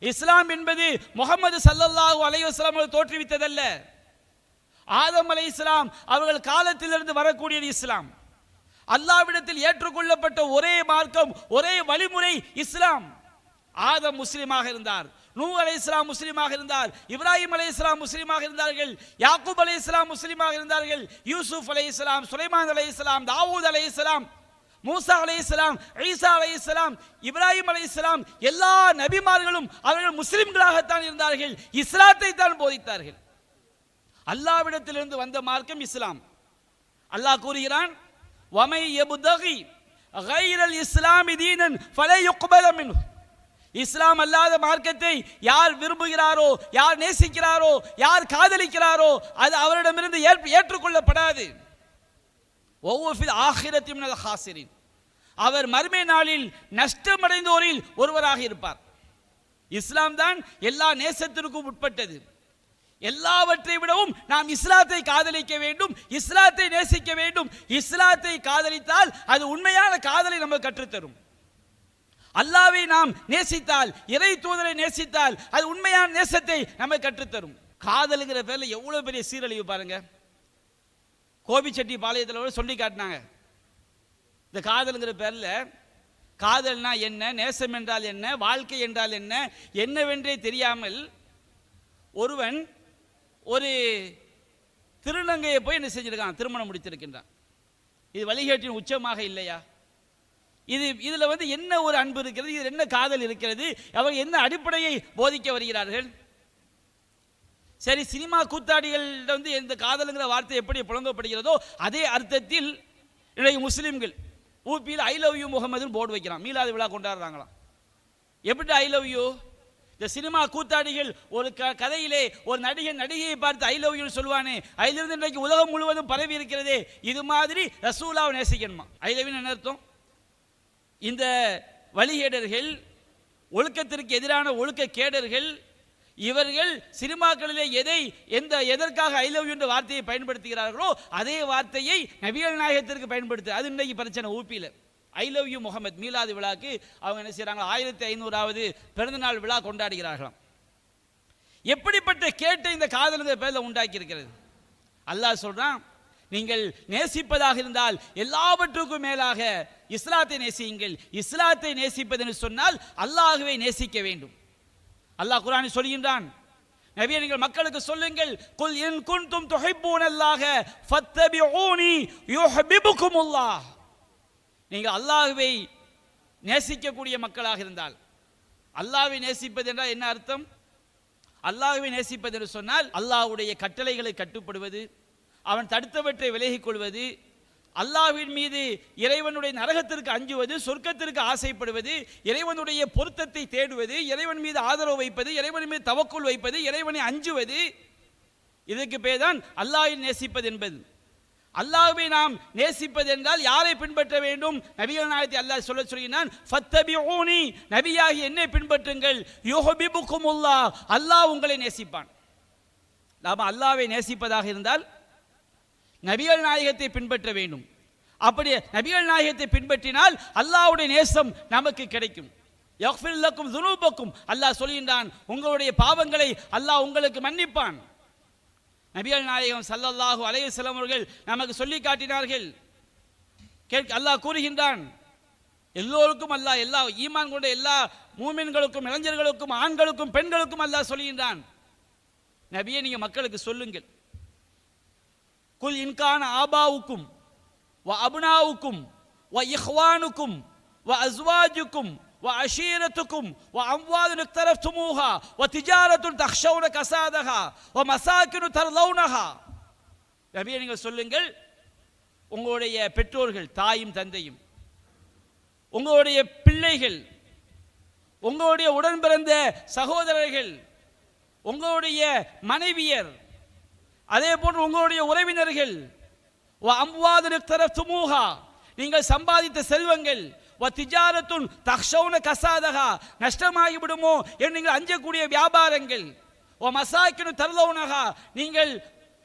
இஸ்லாம் என்பது முஹம்மது ஸல்லல்லாஹு அலைஹி வஸல்லம் அவர்கள் தோற்றுவித்ததல்ல. ஆதம் அலைஹிஸ்ஸலாம் அவர்கள் காலத்திலிருந்து வரக்கூடியது இஸ்லாம். அல்லாஹ்விடத்தில் ஏற்றுக்கொள்ளப்பட்ட ஒரே மார்க்கம், ஒரே வழிமுறை இஸ்லாம். ஆதம் முஸ்லிமாக இருந்தார், நூஹ் அலைஹிஸ்ஸலாம் முஸ்லிமாக இருந்தார், இப்ராஹிம் அலைஹிஸ்ஸலாம் முஸ்லிமாக இருந்தார்கள், யாக்கூப் அலைஹிஸ்ஸலாம் முஸ்லிமாக இருந்தார்கள், யூசுப் அலைஹிஸ்ஸலாம், சுலைமான் அலைஹிஸ்ஸலாம், தாவூத் அலைஹிஸ்ஸலாம், மூசா அலைஹிஸ்ஸலாம், ஈசா அலைஹிஸ்ஸலாம், இப்ராஹிம் அலைஹிஸ்ஸலாம், எல்லா நபிமார்களும் அவர்கள் முஸ்லிம்களாகத்தான் இருந்தார்கள், இஸ்லாத்தை தான் போதித்தார்கள். அல்லாஹ்விடத்திலிருந்து வந்த மார்க்கம் இஸ்லாம். அல்லாஹ் கூறுகிறான், வமை யப்தகி கைரல் இஸ்லாமி தீனன் ஃபலை யுக்பல மின்ஹு, இஸ்லாம் அல்லாத மார்க்கத்தை யார் விரும்புகிறாரோ, யார் நேசிக்கிறாரோ, யார் காதலிக்கிறாரோ அது அவரிடமிருந்து ஏற்றுக்கொள்ளப்படாது. ஒவ்வொரு ஆகிரத்தி மினல் ஹாசிரின், அவர் மறுமை நாளில் நஷ்டமடைந்தோரில் ஒருவராக இருப்பார். இஸ்லாம் தான் எல்லா நேசத்திற்கும் உட்பட்டது. எல்லாவற்றை விடவும் நாம் இஸ்லாத்தை காதலிக்க வேண்டும், இஸ்லாத்தை நேசிக்க வேண்டும். இஸ்லாத்தை காதலித்தால் அது உண்மையான காதலை நமக்கு கற்றுத்தரும். அல்லாஹ்வை நாம் நேசித்தால், இறை தூதரை நேசித்தால் அது உண்மையான நேசத்தை நமக்கு கற்றுத்தரும். காதலுங்கிற பேர்ல எவ்வளவு பெரிய சீரழிவு பாருங்க. கோபிச்செட்டி பாளையத்தில் சொல்லி காட்டினாங்க. இந்த காதலுங்கிற பேர்ல காதல்னா என்ன, நேசம் என்றால் என்ன, வாழ்க்கை என்றால் என்ன, என்னவென்றே தெரியாமல் ஒருவன் ஒரு திருநங்கையை போய் என்ன செஞ்சிருக்கான், திருமணம் முடித்திருக்கின்றான். இது வழிகேட்டின் உச்சமாக இல்லையா? இதுல என்ன ஒரு அன்பு இருக்கிறது, இது என்ன காதல் இருக்கிறது, அவர் என்ன அடிப்படையை போதிக்க வருகிறார்கள்? சரி, சினிமா கூத்தாடிகள் இந்த காதலுங்கிற வார்த்தை எப்படி புழங்கப்படுகிறதோ அதே அர்த்தத்தில் இன்றைக்கு முஸ்லிம்கள் ஊபியில் ஐ லவ் யூ முகமதுன்னு போர்டு வைக்கிறான். மீலாது விழா கொண்டாடுறாங்களாம். எப்படி ஐ லவ் யூ? இந்த சினிமா கூத்தாடிகள் ஒரு கதையிலே ஒரு நடிகையை பார்த்து ஐ லவ் யூ சொல்லுவானே, அதிலிருந்து இன்றைக்கு உலகம் முழுவதும் பரவி இருக்கிறதே. இது மாதிரி ரசூலாவை நேசிக்கணுமா? ஐ லவ் யூ என்ன அர்த்தம்? இந்த வழிகேடர்கள், ஒழுக்கத்திற்கு எதிரான ஒழுக்க கேடர்கள், இவர்கள் சினிமாக்களிலே எதற்காக ஐ லவ் யூ என்ற வார்த்தையை பயன்படுத்துகிறார்களோ அதே வார்த்தையை நபிகள் நாயகத்திற்கு பயன்படுத்து. அது இன்றைக்கு பிரச்சனை. ஊபியில் ஐ லவ் யூ முகமது மீலாது விழாக்கு அவங்க என்ன செய்யறாங்க, 1500வது பிறந்தநாள் விழா கொண்டாடுகிறார்களாம். எப்படிப்பட்ட கேட்டை இந்த காதலுங்கிற பேர்ல உண்டாக்கி இருக்கிறது. அல்லாஹ் சொல்றான், நீங்கள் நேசிப்பதாக இருந்தால் எல்லாவற்றுக்கும் மேலாக இஸ்லாத்தை நேசியுங்கள். இஸ்லாத்தை நேசிப்பது என்று சொன்னால் அல்லாஹ்வை நேசிக்க வேண்டும். அல்லாஹ் குர்ஆனில் சொல்கின்றான், நபியே நீங்கள் மக்களுக்கு சொல்லுங்கள், குல் இன் குன்தும் துஹிப்பூனல்லாஹ ஃபத்தபிஊனி யுஹிப்புகுமுல்லாஹ். நீங்கள் அல்லாஹ்வை நேசிக்கக்கூடிய மக்களாக இருந்தால், அல்லாஹ்வை நேசிப்பது என்றால் என்ன அர்த்தம்? அல்லாஹ்வை நேசிப்பது என்று சொன்னால் அல்லாஹ்வுடைய கட்டளைகளை கட்டுப்படுவது, அவன் தடுத்தவற்றை விலகிக் கொள்வது, அல்லாஹ்வின் மீது இறைவனுடைய நரகத்திற்கு அஞ்சுவது, சொர்க்கத்திற்கு ஆசைப்படுவது, இறைவனுடைய பொருத்தத்தை தேடுவது, இறைவன் மீது ஆதரவு வைப்பது, இறைவன் மீது தவக்குல் வைப்பது, இறைவனை அஞ்சுவது, இதற்கு பேர் தான் அல்லாஹ்வை நேசிப்பது என்பது. அல்லாஹ்வை நாம் நேசிப்பது என்றால் யாரை பின்பற்ற வேண்டும்? நபிகள் நாயகத்தை அல்லாஹ் சொல்கிறான், ஃபத்தபிஊனி, நபியாகி என்னை பின்பற்றுங்கள், யுஹிப்புகுமுல்லாஹ், அல்லாஹ் உங்களை நேசிப்பான். நாம அல்லாஹ்வை நேசிப்பதாக இருந்தால் நபிகள் நாயகத்தை பின்பற்ற வேண்டும். அப்படி நபிகள் நாயகத்தை பின்பற்றினால் அல்லாஹ்வுடைய நேசம் நமக்கு கிடைக்கும். யக்ஃபிர் லக்கும் ذுனூபக்கும், அல்லாஹ் சொல்கின்றான், உங்களுடைய பாவங்களை அல்லாஹ் உங்களுக்கு மன்னிப்பான். நபிகள் நாயகம் ஸல்லல்லாஹு அலைஹி வஸல்லம் அவர்கள் நமக்கு சொல்லி காட்டினார்கள். அல்லாஹ் கூறுகின்றான், எல்லோருக்கும் அல்லாஹ், எல்லா ஈமான் கொண்ட எல்லா மூமின்களுக்கும், இளைஞர்களுக்கும், ஆண்களுக்கும், பெண்களுக்கும் அல்லாஹ் சொல்கின்றான், நபியே நீங்க மக்களுக்கு சொல்லுங்கள், குல் இன்கான ஆபாவுக்கும் வ அபுனாவுக்கும் வ இஹ்வானுக்கும் வ அஸ்வாஜுக்கும் வ அஷீரத்துக்கும் வ அம்வாலுன் இக்தரஃப்துமூஹா வ திஜாரத்துன் தக்ஷௌன கஸாதஹா வ மசாகினு தர்லௌனஹா. நபியே நீங்கள் சொல்லுங்கள், உங்களுடைய பெற்றோர்கள், தாயும் தந்தையும், உங்களுடைய பிள்ளைகள், உங்களுடைய உடன் பிறந்த சகோதரர்கள், உங்களுடைய மனைவியர், அதே போன்று உங்களுடைய உறவினர்கள், நீங்கள் சம்பாதித்த செல்வங்கள், நஷ்டமாகி விடுமோ என்று நீங்கள் அஞ்சக்கூடிய வியாபாரங்கள், நீங்கள்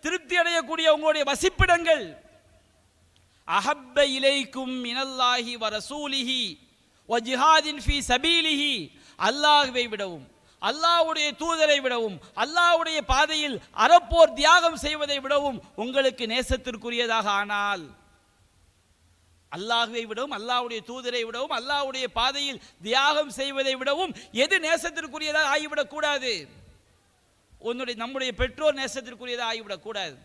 திருப்தி அடையக்கூடிய உங்களுடைய வசிப்பிடங்கள், அஹப்ப இலைக்கும் மினல்லாஹி வ ரசூலிஹி வ ஜிஹாதின் ஃபீ சபீலிஹி, அல்லாஹ்வை விடவும், அல்லாஹ்வுடைய தூதரை விடவும், அல்லாஹ்வுடைய பாதையில் அறப்போர் தியாகம் செய்வதை விடவும் உங்களுக்கு நேசத்திற்குரியதாக ஆனால், அல்லாஹ்வை விடவும், அல்லாஹ்வுடைய தூதரை விடவும், அல்லாஹ்வுடைய பாதையில் தியாகம் செய்வதை விடவும் எது நேசத்திற்குரியதாக ஆகிவிடக் கூடாது? நம்முடைய பெற்றோர் நேசத்திற்குரியதாக ஆகிவிடக் கூடாது.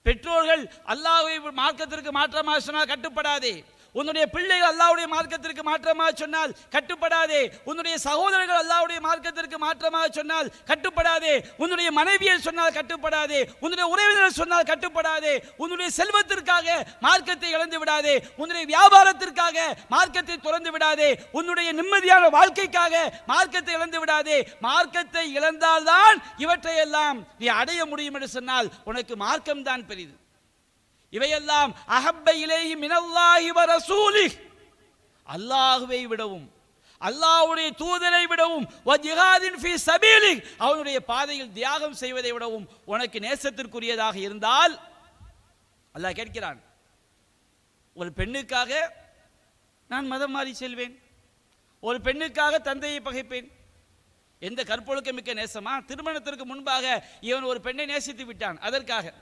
பெற்றோர்கள் அல்லாஹ்வை மார்க்கத்திற்கு மாற்றமாக சொன்னால் கட்டுப்படாதே. உன்னுடைய பிள்ளைகள் அல்லாஹ்வுடைய மார்க்கத்திற்கு மாற்றமாக சொன்னால் கட்டுப்படாதே. உன்னுடைய சகோதரர்கள் அல்லாஹ்வுடைய மார்க்கத்திற்கு மாற்றமாக சொன்னால் கட்டுப்படாதே. உன்னுடைய மனைவியை சொன்னால் கட்டுப்படாதே. உன்னுடைய உறவினர்கள் சொன்னால் கட்டுப்படாதே. உன்னுடைய செல்வத்திற்காக மார்க்கத்தை இழந்து விடாதே. உன்னுடைய வியாபாரத்திற்காக மார்க்கத்தை துறந்து விடாதே. உன்னுடைய நிம்மதியான வாழ்க்கைக்காக மார்க்கத்தை இழந்து விடாதே. மார்க்கத்தை இழந்தால்தான் இவற்றையெல்லாம் நீ அடைய முடியும் என்று சொன்னால் உனக்கு மார்க்கம் தான் பெரிது. இவையெல்லாம் அஹப்ப இலைஹி மினல்லாஹி வ ரசூலிஹ், அல்லாஹ்வை விடவும், அல்லாஹ்வுடைய தூதரை விடவும், வ ஜிஹாதின் ஃபீ சபீலிஹ், அவனுடைய பாதையில் தியாகம் செய்வதை விடவும் உனக்கு நேசத்திற்குரியதாக இருந்தால், அல்லாஹ் கேட்கிறான், ஒரு பெண்ணுக்காக நான் மதம் மாறி செல்வேன், ஒரு பெண்ணுக்காக தந்தையை பகைப்பேன், எந்த கற்பொழுக்க மிக்க நேசமா? திருமணத்திற்கு முன்பாக இவன் ஒரு பெண்ணை நேசித்து விட்டான், அதற்காக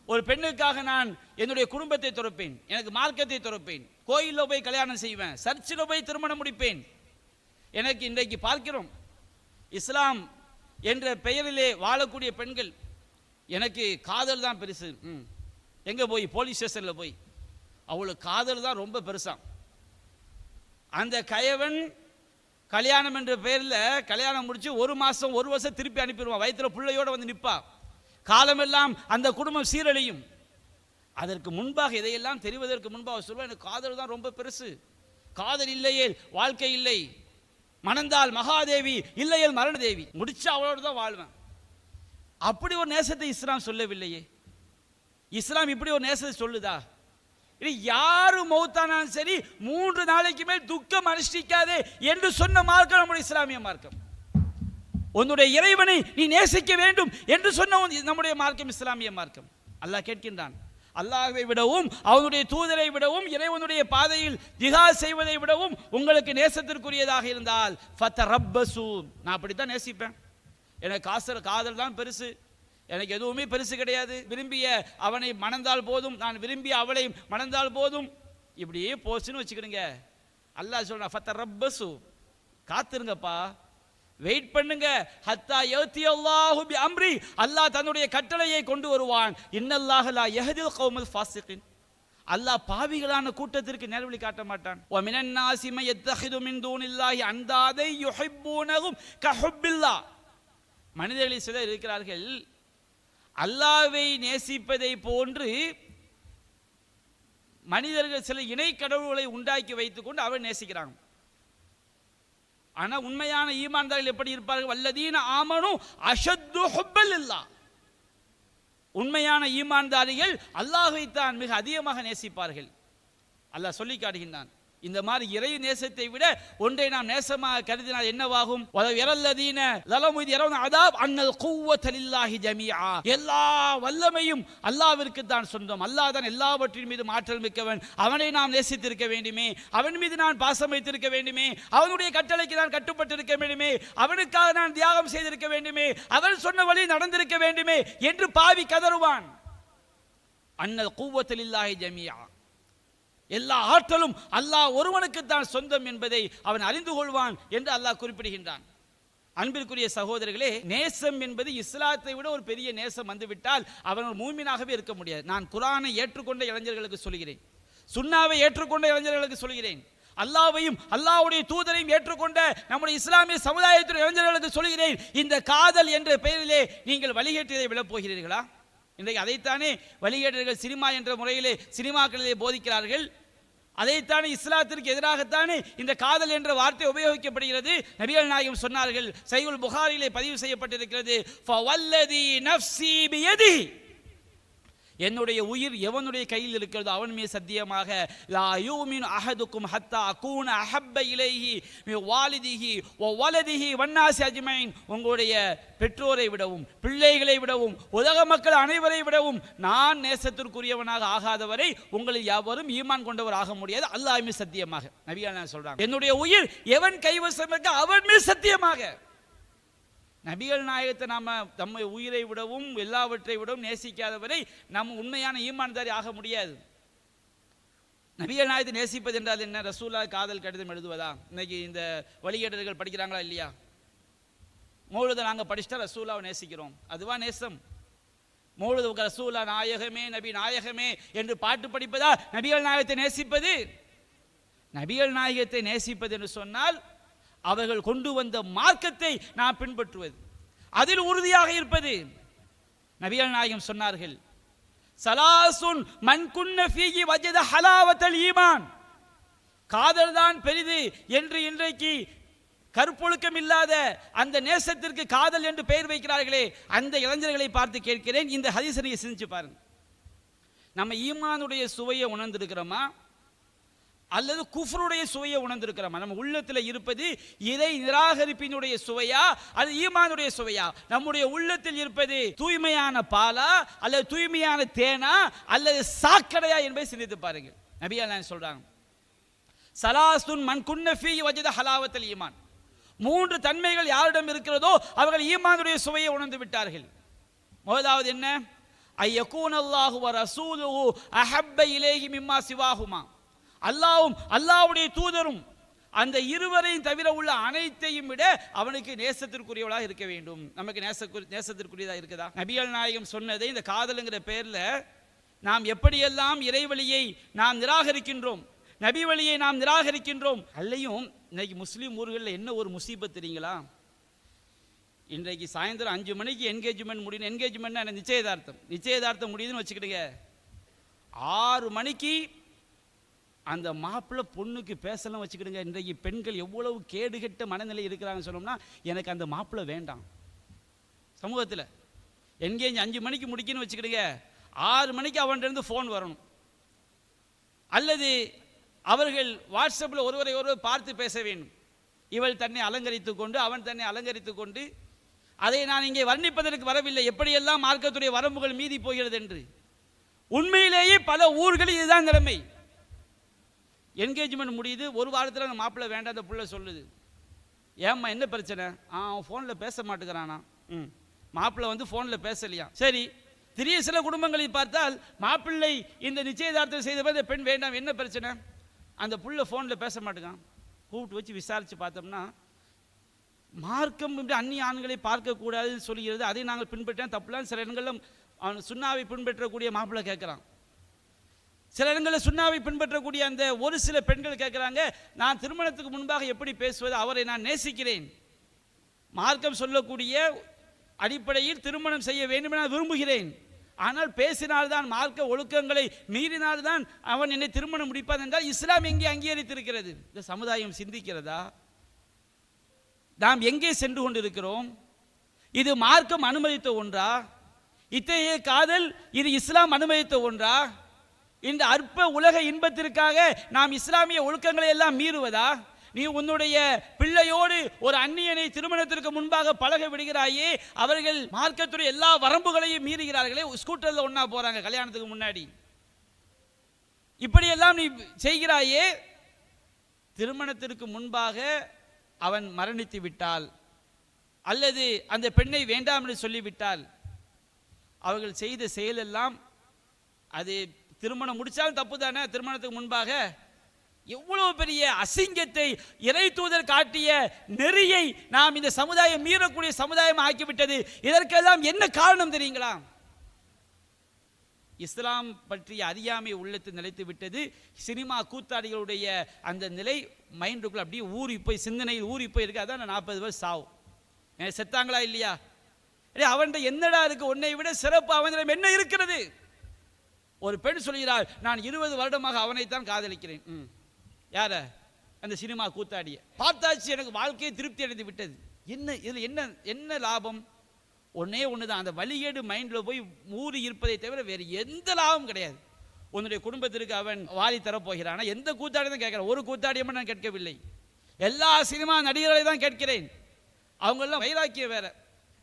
ஒரு பெண்ணுக்காக நான் என்னுடைய குடும்பத்தை துறப்பேன், எனக்கு மார்க்கத்தை துறப்பேன், கோயிலில் போய் கல்யாணம் செய்வேன், சர்ச்சில் போய் திருமணம் முடிப்பேன். எனக்கு இன்றைக்கு பார்க்கிறோம், இஸ்லாம் என்ற பெயரிலே வாழக்கூடிய பெண்கள், எனக்கு காதல் தான் பெருசு. எங்கே போய் போலீஸ் ஸ்டேஷனில் போய் அவளுக்கு காதல் தான் ரொம்ப பெருசாம். அந்த கயவன் கல்யாணம் என்ற பெயரில் கல்யாணம் முடிச்சு ஒரு மாதம் ஒரு வருஷம் திருப்பி அனுப்பிடுவான், வயிற்றுல பிள்ளையோடு வந்து நிற்பா, காலமெல்லாம் அந்த குடும்பம் சீரழியும். அதற்கு முன்பாக இதையெல்லாம் தெரிவதற்கு முன்பாக சொல்லுவேன், எனக்கு காதல் தான் ரொம்ப பெருசு, காதல் இல்லையே வாழ்க்கை இல்லை, மணந்தால் மகாதேவி இல்லையேல் மரணதேவி, முடிச்சா அவளோடு தான் வாழ்வேன். அப்படி ஒரு நேசத்தை இஸ்லாம் சொல்லவில்லையே. இஸ்லாம் இப்படி ஒரு நேசத்தை சொல்லுதா? யாரு மௌத்தானாலும் சரி 3 நாளைக்கு மேல் துக்கம் அனுஷ்டிக்காதே என்று சொன்ன மார்க்கம் நம்முடைய இஸ்லாமிய மார்க்கம். உன்னுடைய இறைவனை நீ நேசிக்க வேண்டும் என்று சொன்ன நம்முடைய மார்க்கம் இஸ்லாமிய மார்க்கம். அல்லாஹ் கேட்கின்றான், அல்லாஹ்வை விடவும், அவனுடைய தூதரை விடவும், இறைவனுடைய பாதையில் ஜிஹாத் செய்வதை விடவும் உங்களுக்கு நேசத்திற்குரியதாக இருந்தால் ஃபதரப்பசு, நான் அப்படித்தான் நேசிப்பேன், எனக்கு காதல் தான் பெருசு, எனக்கு எதுவுமே பெருசு கிடையாது, விரும்பிய அவனை மணந்தால் போதும், நான் விரும்பிய அவளை மணந்தால் போதும், இப்படியே போச்சுன்னு வச்சுக்கிடுங்க. அல்லாஹ் சொல்றான், ஃபதரப்பசு, காத்திருங்கப்பா, வெயிட் பண்ணுங்க, ஹத்தா யத்தி அல்லாஹு பி அம்ரி, அல்லாஹ் தன்னுடைய கட்டளையை கொண்டு வருவான். இன்னல்லாஹ லா யஹ்தில் கௌமல் ஃபாஸிகின், அல்லாஹ் பாவிகளான கூட்டத்திற்கு நேர்வழி காட்ட மாட்டான். வ மினன் நாஸி மன் யத்தஹிது மின் தூனில்லாஹி அன்தாதை யுஹிப்பூனஹும் கஹுப்பில்லாஹ், மனிதர்களில் சிலர் இருக்கிறார்கள் அல்லாஹ்வை நேசிப்பதை போன்று மனிதர்கள் சில இணை கடவுள்களை உண்டாக்கி வைத்துக் கொண்டு அவர் நேசிக்கிறாங்க. ஆனா உண்மையான ஈமான்தாரிகள் எப்படி இருப்பார்கள்? வல்லதீன ஆமனு அஷத்து ஹுப்பலில்லாஹ், உண்மையான ஈமான்தாரிகள் அல்லாஹ்வை தான் மிக அதிகமாக நேசிப்பார்கள். அல்லாஹ் சொல்லி காட்டுகின்றான். இந்த மாதிரி இறை நேசத்தை விட ஒன்றை நாம் நேசமாக கருதினால் என்னவாகும்? எல்லா வல்லமையும் அல்லாஹ்விற்கு தான் சொந்தம், அல்லாஹ் தான் எல்லாவற்றின் மீது ஆற்றல் மிக்கவன். அவனை நாம் நேசித்திருக்க வேண்டுமே, அவன் மீது நான் பாசம் வைத்திருக்க வேண்டுமே, அவனுடைய கட்டளைக்கு நான் கட்டுப்பட்டிருக்க வேண்டுமே, அவனுக்காக நான் தியாகம் செய்திருக்க வேண்டுமே, அவன் சொன்ன வழி நடந்திருக்க வேண்டுமே என்று பாவி கதறுவான். அன்னல் குவ்வத்தலில்லாஹி ஜமீஆ, எல்லா ஆற்றலும் அல்லாஹ் ஒருவனுக்கு தான் சொந்தம் என்பதை அவன் அறிந்து கொள்வான் என்று அல்லாஹ் குறிப்பிடுகின்றான். அன்பிற்குரிய சகோதரர்களே, நேசம் என்பது இஸ்லாத்தை விட ஒரு பெரிய நேசம் வந்துவிட்டால் அவன் ஒரு மூமினாகவே இருக்க முடியாது. நான் குர்ஆனை ஏற்றுக்கொண்ட இளைஞர்களுக்கு சொல்கிறேன், சுன்னாவை ஏற்றுக்கொண்ட இளைஞர்களுக்கு சொல்கிறேன், அல்லாஹ்வையும் அல்லாஹ்வுடைய தூதரையும் ஏற்றுக்கொண்ட நம்முடைய இஸ்லாமிய சமுதாயத்தின் இளைஞர்களுக்கு சொல்கிறேன், இந்த காதல் என்ற பெயரிலே நீங்கள் வழிகேட்டதை விழப் போகிறீர்களா? இன்றைக்கு அதைத்தானே வழிகேட்டர்கள் சினிமா என்ற முறையிலே சினிமாக்களிலே போதிக்கிறார்கள். அதைத்தானே இஸ்லாத்திற்கு எதிராகத்தானே இந்த காதல் என்ற வார்த்தை உபயோகிக்கப்படுகிறது. நபிகள் நாயகம் சொன்னார்கள், சஹீஹுல் புகாரியிலே பதிவு செய்யப்பட்டிருக்கிறது, ஃபவல்லதி நஃப்ஸி பியதி, என்னுடைய உயிர் எவனுடைய கையில் இருக்கிறதோ அவன் மீது சத்தியமாக, லா யூமினு அஹதுக்கும் ஹத்தா அகூன அஹப்ப இலைஹி மின் வாலிதிஹி வ வலதிஹி வன்னாஸி அஜ்மைன், உங்களுடைய பெற்றோரை விடவும் பிள்ளைகளை விடவும் உலக மக்கள் அனைவரை விடவும் நான் நேசத்திற்குரியவனாக ஆகாதவரை உங்களில் யாவரும் ஈமான் கொண்டவர் ஆக முடியாது, அல்லாஹ் மீது சத்தியமாக. நபிகள் சொல்றாங்க, என்னுடைய உயிர் எவன் கைவசம் இருக்க அவன் மீது சத்தியமாக. நபிகள் நாயகத்தை நாம நம்மை உயிரை விடவும் எல்லாவற்றை விடவும் நேசிக்காதவரை நம்ம உண்மையான ஈமான்தாரி ஆக முடியாது. நபிகள் நாயகத்தை நேசிப்பது என்றால் என்ன? ரசூலா காதல் கடிதம் எழுதுவதா? இன்னைக்கு இந்த வழிகேட்டர்கள் படிக்கிறாங்களா இல்லையா? மௌலுதை நாங்கள் படிச்சுட்டா ரசூலாவை நேசிக்கிறோம், அதுவா நேசம்? மௌலுது ரசூலா நாயகமே நபி நாயகமே என்று பாட்டு படிப்பதா நபிகள் நாயகத்தை நேசிப்பது? நபிகள் நாயகத்தை நேசிப்பது என்று சொன்னால் அவர்கள் கொண்டு வந்த மார்க்கத்தை நாம் பின்பற்றுவது, அதில் உறுதியாக இருப்பது. நபிகள் நாயகம் சொன்னார்கள், சலாசுன் மன் குன்ன ஃபீஹி வஜத ஹலாவத்தல் ஈமான், காதல் தான் பெரிது என்று இன்றைக்கு கற்பொழுக்கம் இல்லாத அந்த நேசத்திற்கு காதல் என்று பெயர் வைக்கிறார்களே, அந்த இளைஞர்களை பார்த்து கேட்கிறேன், இந்த ஹதீஸை சிந்திச்சு பாருங்க. நம்ம ஈமானுடைய சுவையை உணர்ந்திருக்கிறோமா அல்லது குஃப்ருடைய சுவையை உணர்ந்திருக்கிறோமா? நம்ம உள்ளத்தில் இருப்பது இறை நிராகரிப்பினுடைய சுவையா அது ஈமானுடைய சுவையா? நம்முடைய உள்ளத்தில் இருப்பது தூய்மையான பாலா அல்லது தூய்மையான தேனா அல்லது சாக்கடையா என்பதை சிந்தித்து பாருங்கள். நபிகள் சொல்றாங்க, சலாசுன் மன் குன்ன ஃபீஹி வஜத ஹலாவத்தல் ஈமான், மூன்று தன்மைகள் யாரிடம் இருக்கிறதோ அவர்கள் ஈமானுடைய சுவையை உணர்ந்து விட்டார்கள். முதலாவது என்ன? ஐயகூனல்லாஹு வ ரசூலுஹு அஹப்ப இலைஹி மிம்மா சிவாஹுமா, அல்லாஹ்வும் அல்லாஹ்வுடைய தூதரும் அந்த இருவரையும் தவிர உள்ள அனைத்தையும் விட அவனுக்கு நேசத்திற்குரியவளாக இருக்க வேண்டும். நமக்கு நேசத்திற்குரியதாக இருக்குதா? நபிகள் நாயகம் சொன்னதை இந்த காதலுங்கிற பெயர்ல நாம் எப்படியெல்லாம் இறைவழியை நாம் நிராகரிக்கின்றோம், நபி வழியை நாம் நிராகரிக்கின்றோம். அல்லையும் இன்னைக்கு முஸ்லீம் ஊர்களில் என்ன ஒரு முசீபத் தெரியுங்களா? இன்றைக்கு சாயந்தரம் 5 மணிக்கு என்கேஜ்மெண்ட் முடியும். என்கேஜ்மெண்ட்னா நிச்சயதார்த்தம் முடியுதுன்னு வச்சுக்கிடுங்க. 6 மணிக்கு அந்த மாப்பிள்ளை பொண்ணுக்கு பேசலாம் வச்சுக்கிடுங்க. இன்றைக்கு பெண்கள் எவ்வளவு கேடுகட்ட மனநிலை இருக்கிறாங்கன்னு சொன்னோம்னா, எனக்கு அந்த மாப்பிள்ளை வேண்டாம். சமூகத்தில் என்கேஜ் 5 மணிக்கு முடிக்கணும்னு வச்சுக்கிடுங்க, 6 மணிக்கு அவன்கிட்ட ஃபோன் வரணும், அல்லது அவர்கள் வாட்ஸ்அப்பில் ஒருவரை ஒருவர் பார்த்து பேச வேண்டும். இவள் தன்னை அலங்கரித்து கொண்டு அவன் தன்னை அலங்கரித்து கொண்டு, அதை நான் இங்கே வர்ணிப்பதற்கு வரவில்லை, எப்படியெல்லாம் மார்க்கத்துடைய வரம்புகள் மீறி போகிறது என்று. உண்மையிலேயே பல ஊர்களில் இதுதான் நிலைமை. என்கேஜ்மெண்ட் முடியுது, ஒரு வாரத்தில் அந்த மாப்பிள்ளை வேண்டாம், அந்த பிள்ளை சொல்லுது, ஏம்மா என்ன பிரச்சனை? அவன் ஃபோனில் பேச மாட்டேங்கிறானா? மாப்பிள்ளை ஃபோனில் பேசலையா? சரி. திடீர் சில குடும்பங்களில் பார்த்தால் மாப்பிள்ளை இந்த நிச்சயதார்த்தம் செய்த பெண் வேண்டாம், என்ன பிரச்சனை? அந்த புள்ள ஃபோனில் பேச மாட்டேங்கான். கூப்பிட்டு வச்சு விசாரித்து பார்த்தோம்னா, மார்க்கம் என்று அந்நிய ஆண்களை பார்க்கக்கூடாதுன்னு சொல்கிறது. அதை நாங்கள் பின்பற்ற தப்புலாம். சில இடங்களில் அவன் சுண்ணாவை பின்பற்றக்கூடிய மாப்பிள்ளை கேட்குறான். சில இடங்களில் சுண்ணாவை பின்பற்றக்கூடிய அந்த ஒரு சில பெண்கள் கேட்குறாங்க, நான் திருமணத்துக்கு முன்பாக எப்படி பேசுவது, அவரை நான் நேசிக்கிறேன், மார்க்கம் சொல்லக்கூடிய அடிப்படையில் திருமணம் செய்ய வேண்டும் என விரும்புகிறேன், ஆனால் பேசினால்தான் மார்க்க ஒழுக்கங்களை மீறினால்தான் அவன் என்னை திருமணம் முடிப்பான் என்றால் இஸ்லாம் எங்கே அங்கீகரித்திருக்கிறது? இந்த சமுதாயம் சிந்திக்கிறதா? நாம் எங்கே சென்று கொண்டிருக்கிறோம்? இது மார்க்கம் அனுமதித்த ஒன்றா? இத்தகைய காதல் இது இஸ்லாம் அனுமதித்த ஒன்றா? இந்த அற்ப உலக இன்பத்திற்காக நாம் இஸ்லாமிய ஒழுக்கங்களை எல்லாம் மீறுவதா? நீ உன்னுடைய பிள்ளையோடு ஒரு அந்நியனை திருமணத்திற்கு முன்பாக பழக விடுகிறாயே, அவர்கள் மார்க்கத்துடைய எல்லா வரம்புகளையும் மீறுகிறார்களே. ஸ்கூட்டரில் ஒன்னா போறாங்க கல்யாணத்துக்கு முன்னாடி, இப்படியெல்லாம் நீ செய்கிறாயே. திருமணத்திற்கு முன்பாக அவன் மரணித்து விட்டால் அல்லது அந்த பெண்ணை வேண்டாம் என்று சொல்லிவிட்டால் அவர்கள் செய்த செயலெல்லாம் அது திருமணம் முடிச்சாலும் தப்பு தானே? திருமணத்துக்கு முன்பாக எவ்வளவு பெரிய அசிங்கத்தை இறை தூதர் காட்டிய நெறியை நாம் இந்த சமுதாயம் மீறக்கூடிய சமுதாயம் ஆக்கிவிட்டது. இதற்கெல்லாம் என்ன காரணம் தெரியுங்களா? இஸ்லாம் பற்றிய அறியாமை உள்ளத்தில் நிலைத்து விட்டது. சினிமா கூத்தாடிகளுடைய அந்த நிலை மைண்டுக்குள்ள அப்படியே ஊறி போய், சிந்தனையில் ஊறி போய் இருக்கு. அதான் 40 பேர் சாவு. செத்தாங்களா இல்லையா? அவன் என்னடா இருக்கு, உன்னை விட சிறப்பு அவனிடம் என்ன இருக்கிறது? ஒரு பெண் சொல்கிறாள், நான் 20 வருடமாக அவனைத்தான் காதலிக்கிறேன். யார? அந்த சினிமா கூத்தாடிய பார்த்தாச்சு, எனக்கு வாழ்க்கையை திருப்தி அடைந்து விட்டது. என்ன இதில் என்ன என்ன லாபம்? ஒன்னே ஒண்ணுதான், அந்த வழிகேடு மைண்ட்ல போய் ஊறி இருப்பதை தவிர வேறு எந்த லாபம் கிடையாது. உன்னுடைய குடும்பத்திற்கு அவன் வாரி தரப்போகிறானா? எந்த கூத்தாடி தான் கேட்கிறேன், ஒரு கூத்தாடியமா நான் கேட்கவில்லை, எல்லா சினிமா நடிகர்களை தான் கேட்கிறேன். அவங்கெல்லாம் வைராக்கியம் வேற.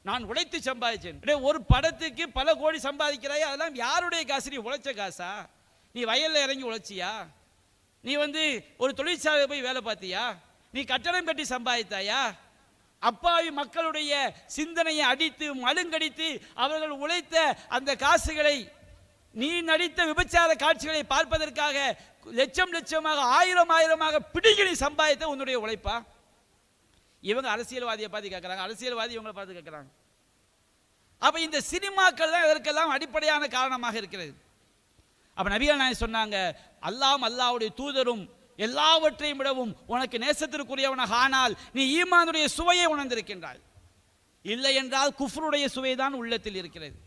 நான் உழைத்து சம்பாதிச்சேன். ஒரு படத்துக்கு பல கோடி சம்பாதிக்கிறாய், அதெல்லாம் யாருடைய காசு? நீ உழைச்ச காசா? நீ வயல்ல இறங்கி உழைச்சியா? நீ ஒரு தொழிற்சாலை போய் வேலை பார்த்தியா? நீ கட்டடம் கட்டி சம்பாதித்தாயா? அப்பாவி மக்களுடைய சிந்தனையை அடித்து மழுங்கடித்து அவர்கள் உழைத்த அந்த காசுகளை, நீ நடித்த விபச்சார காட்சிகளை பார்ப்பதற்காக லட்சம் லட்சமாக ஆயிரமாக பிடிக்கி சம்பாதித்த உன்னுடைய உழைப்பா? இவங்க அரசியல்வாதியை பார்த்து கேட்கிறாங்க, அரசியல்வாதி இவங்களை பார்த்து கேட்கிறாங்க. அப்ப இந்த சினிமாக்கள் தான் இதற்கெல்லாம் அடிப்படையான காரணமாக இருக்கிறது. அப்ப நபிகள் நாயகம் சொன்னாங்க, அல்லாஹ்வுடைய தூதரும் எல்லாவற்றையும் விடவும் உனக்கு நேசத்திற்குரியவனாக ஆனால் நீ ஈமானுடைய சுவையை உணர்ந்திருக்கின்றாய். இல்லை என்றால் குஃப்ருடைய சுவைதான் உள்ளத்தில் இருக்கிறது.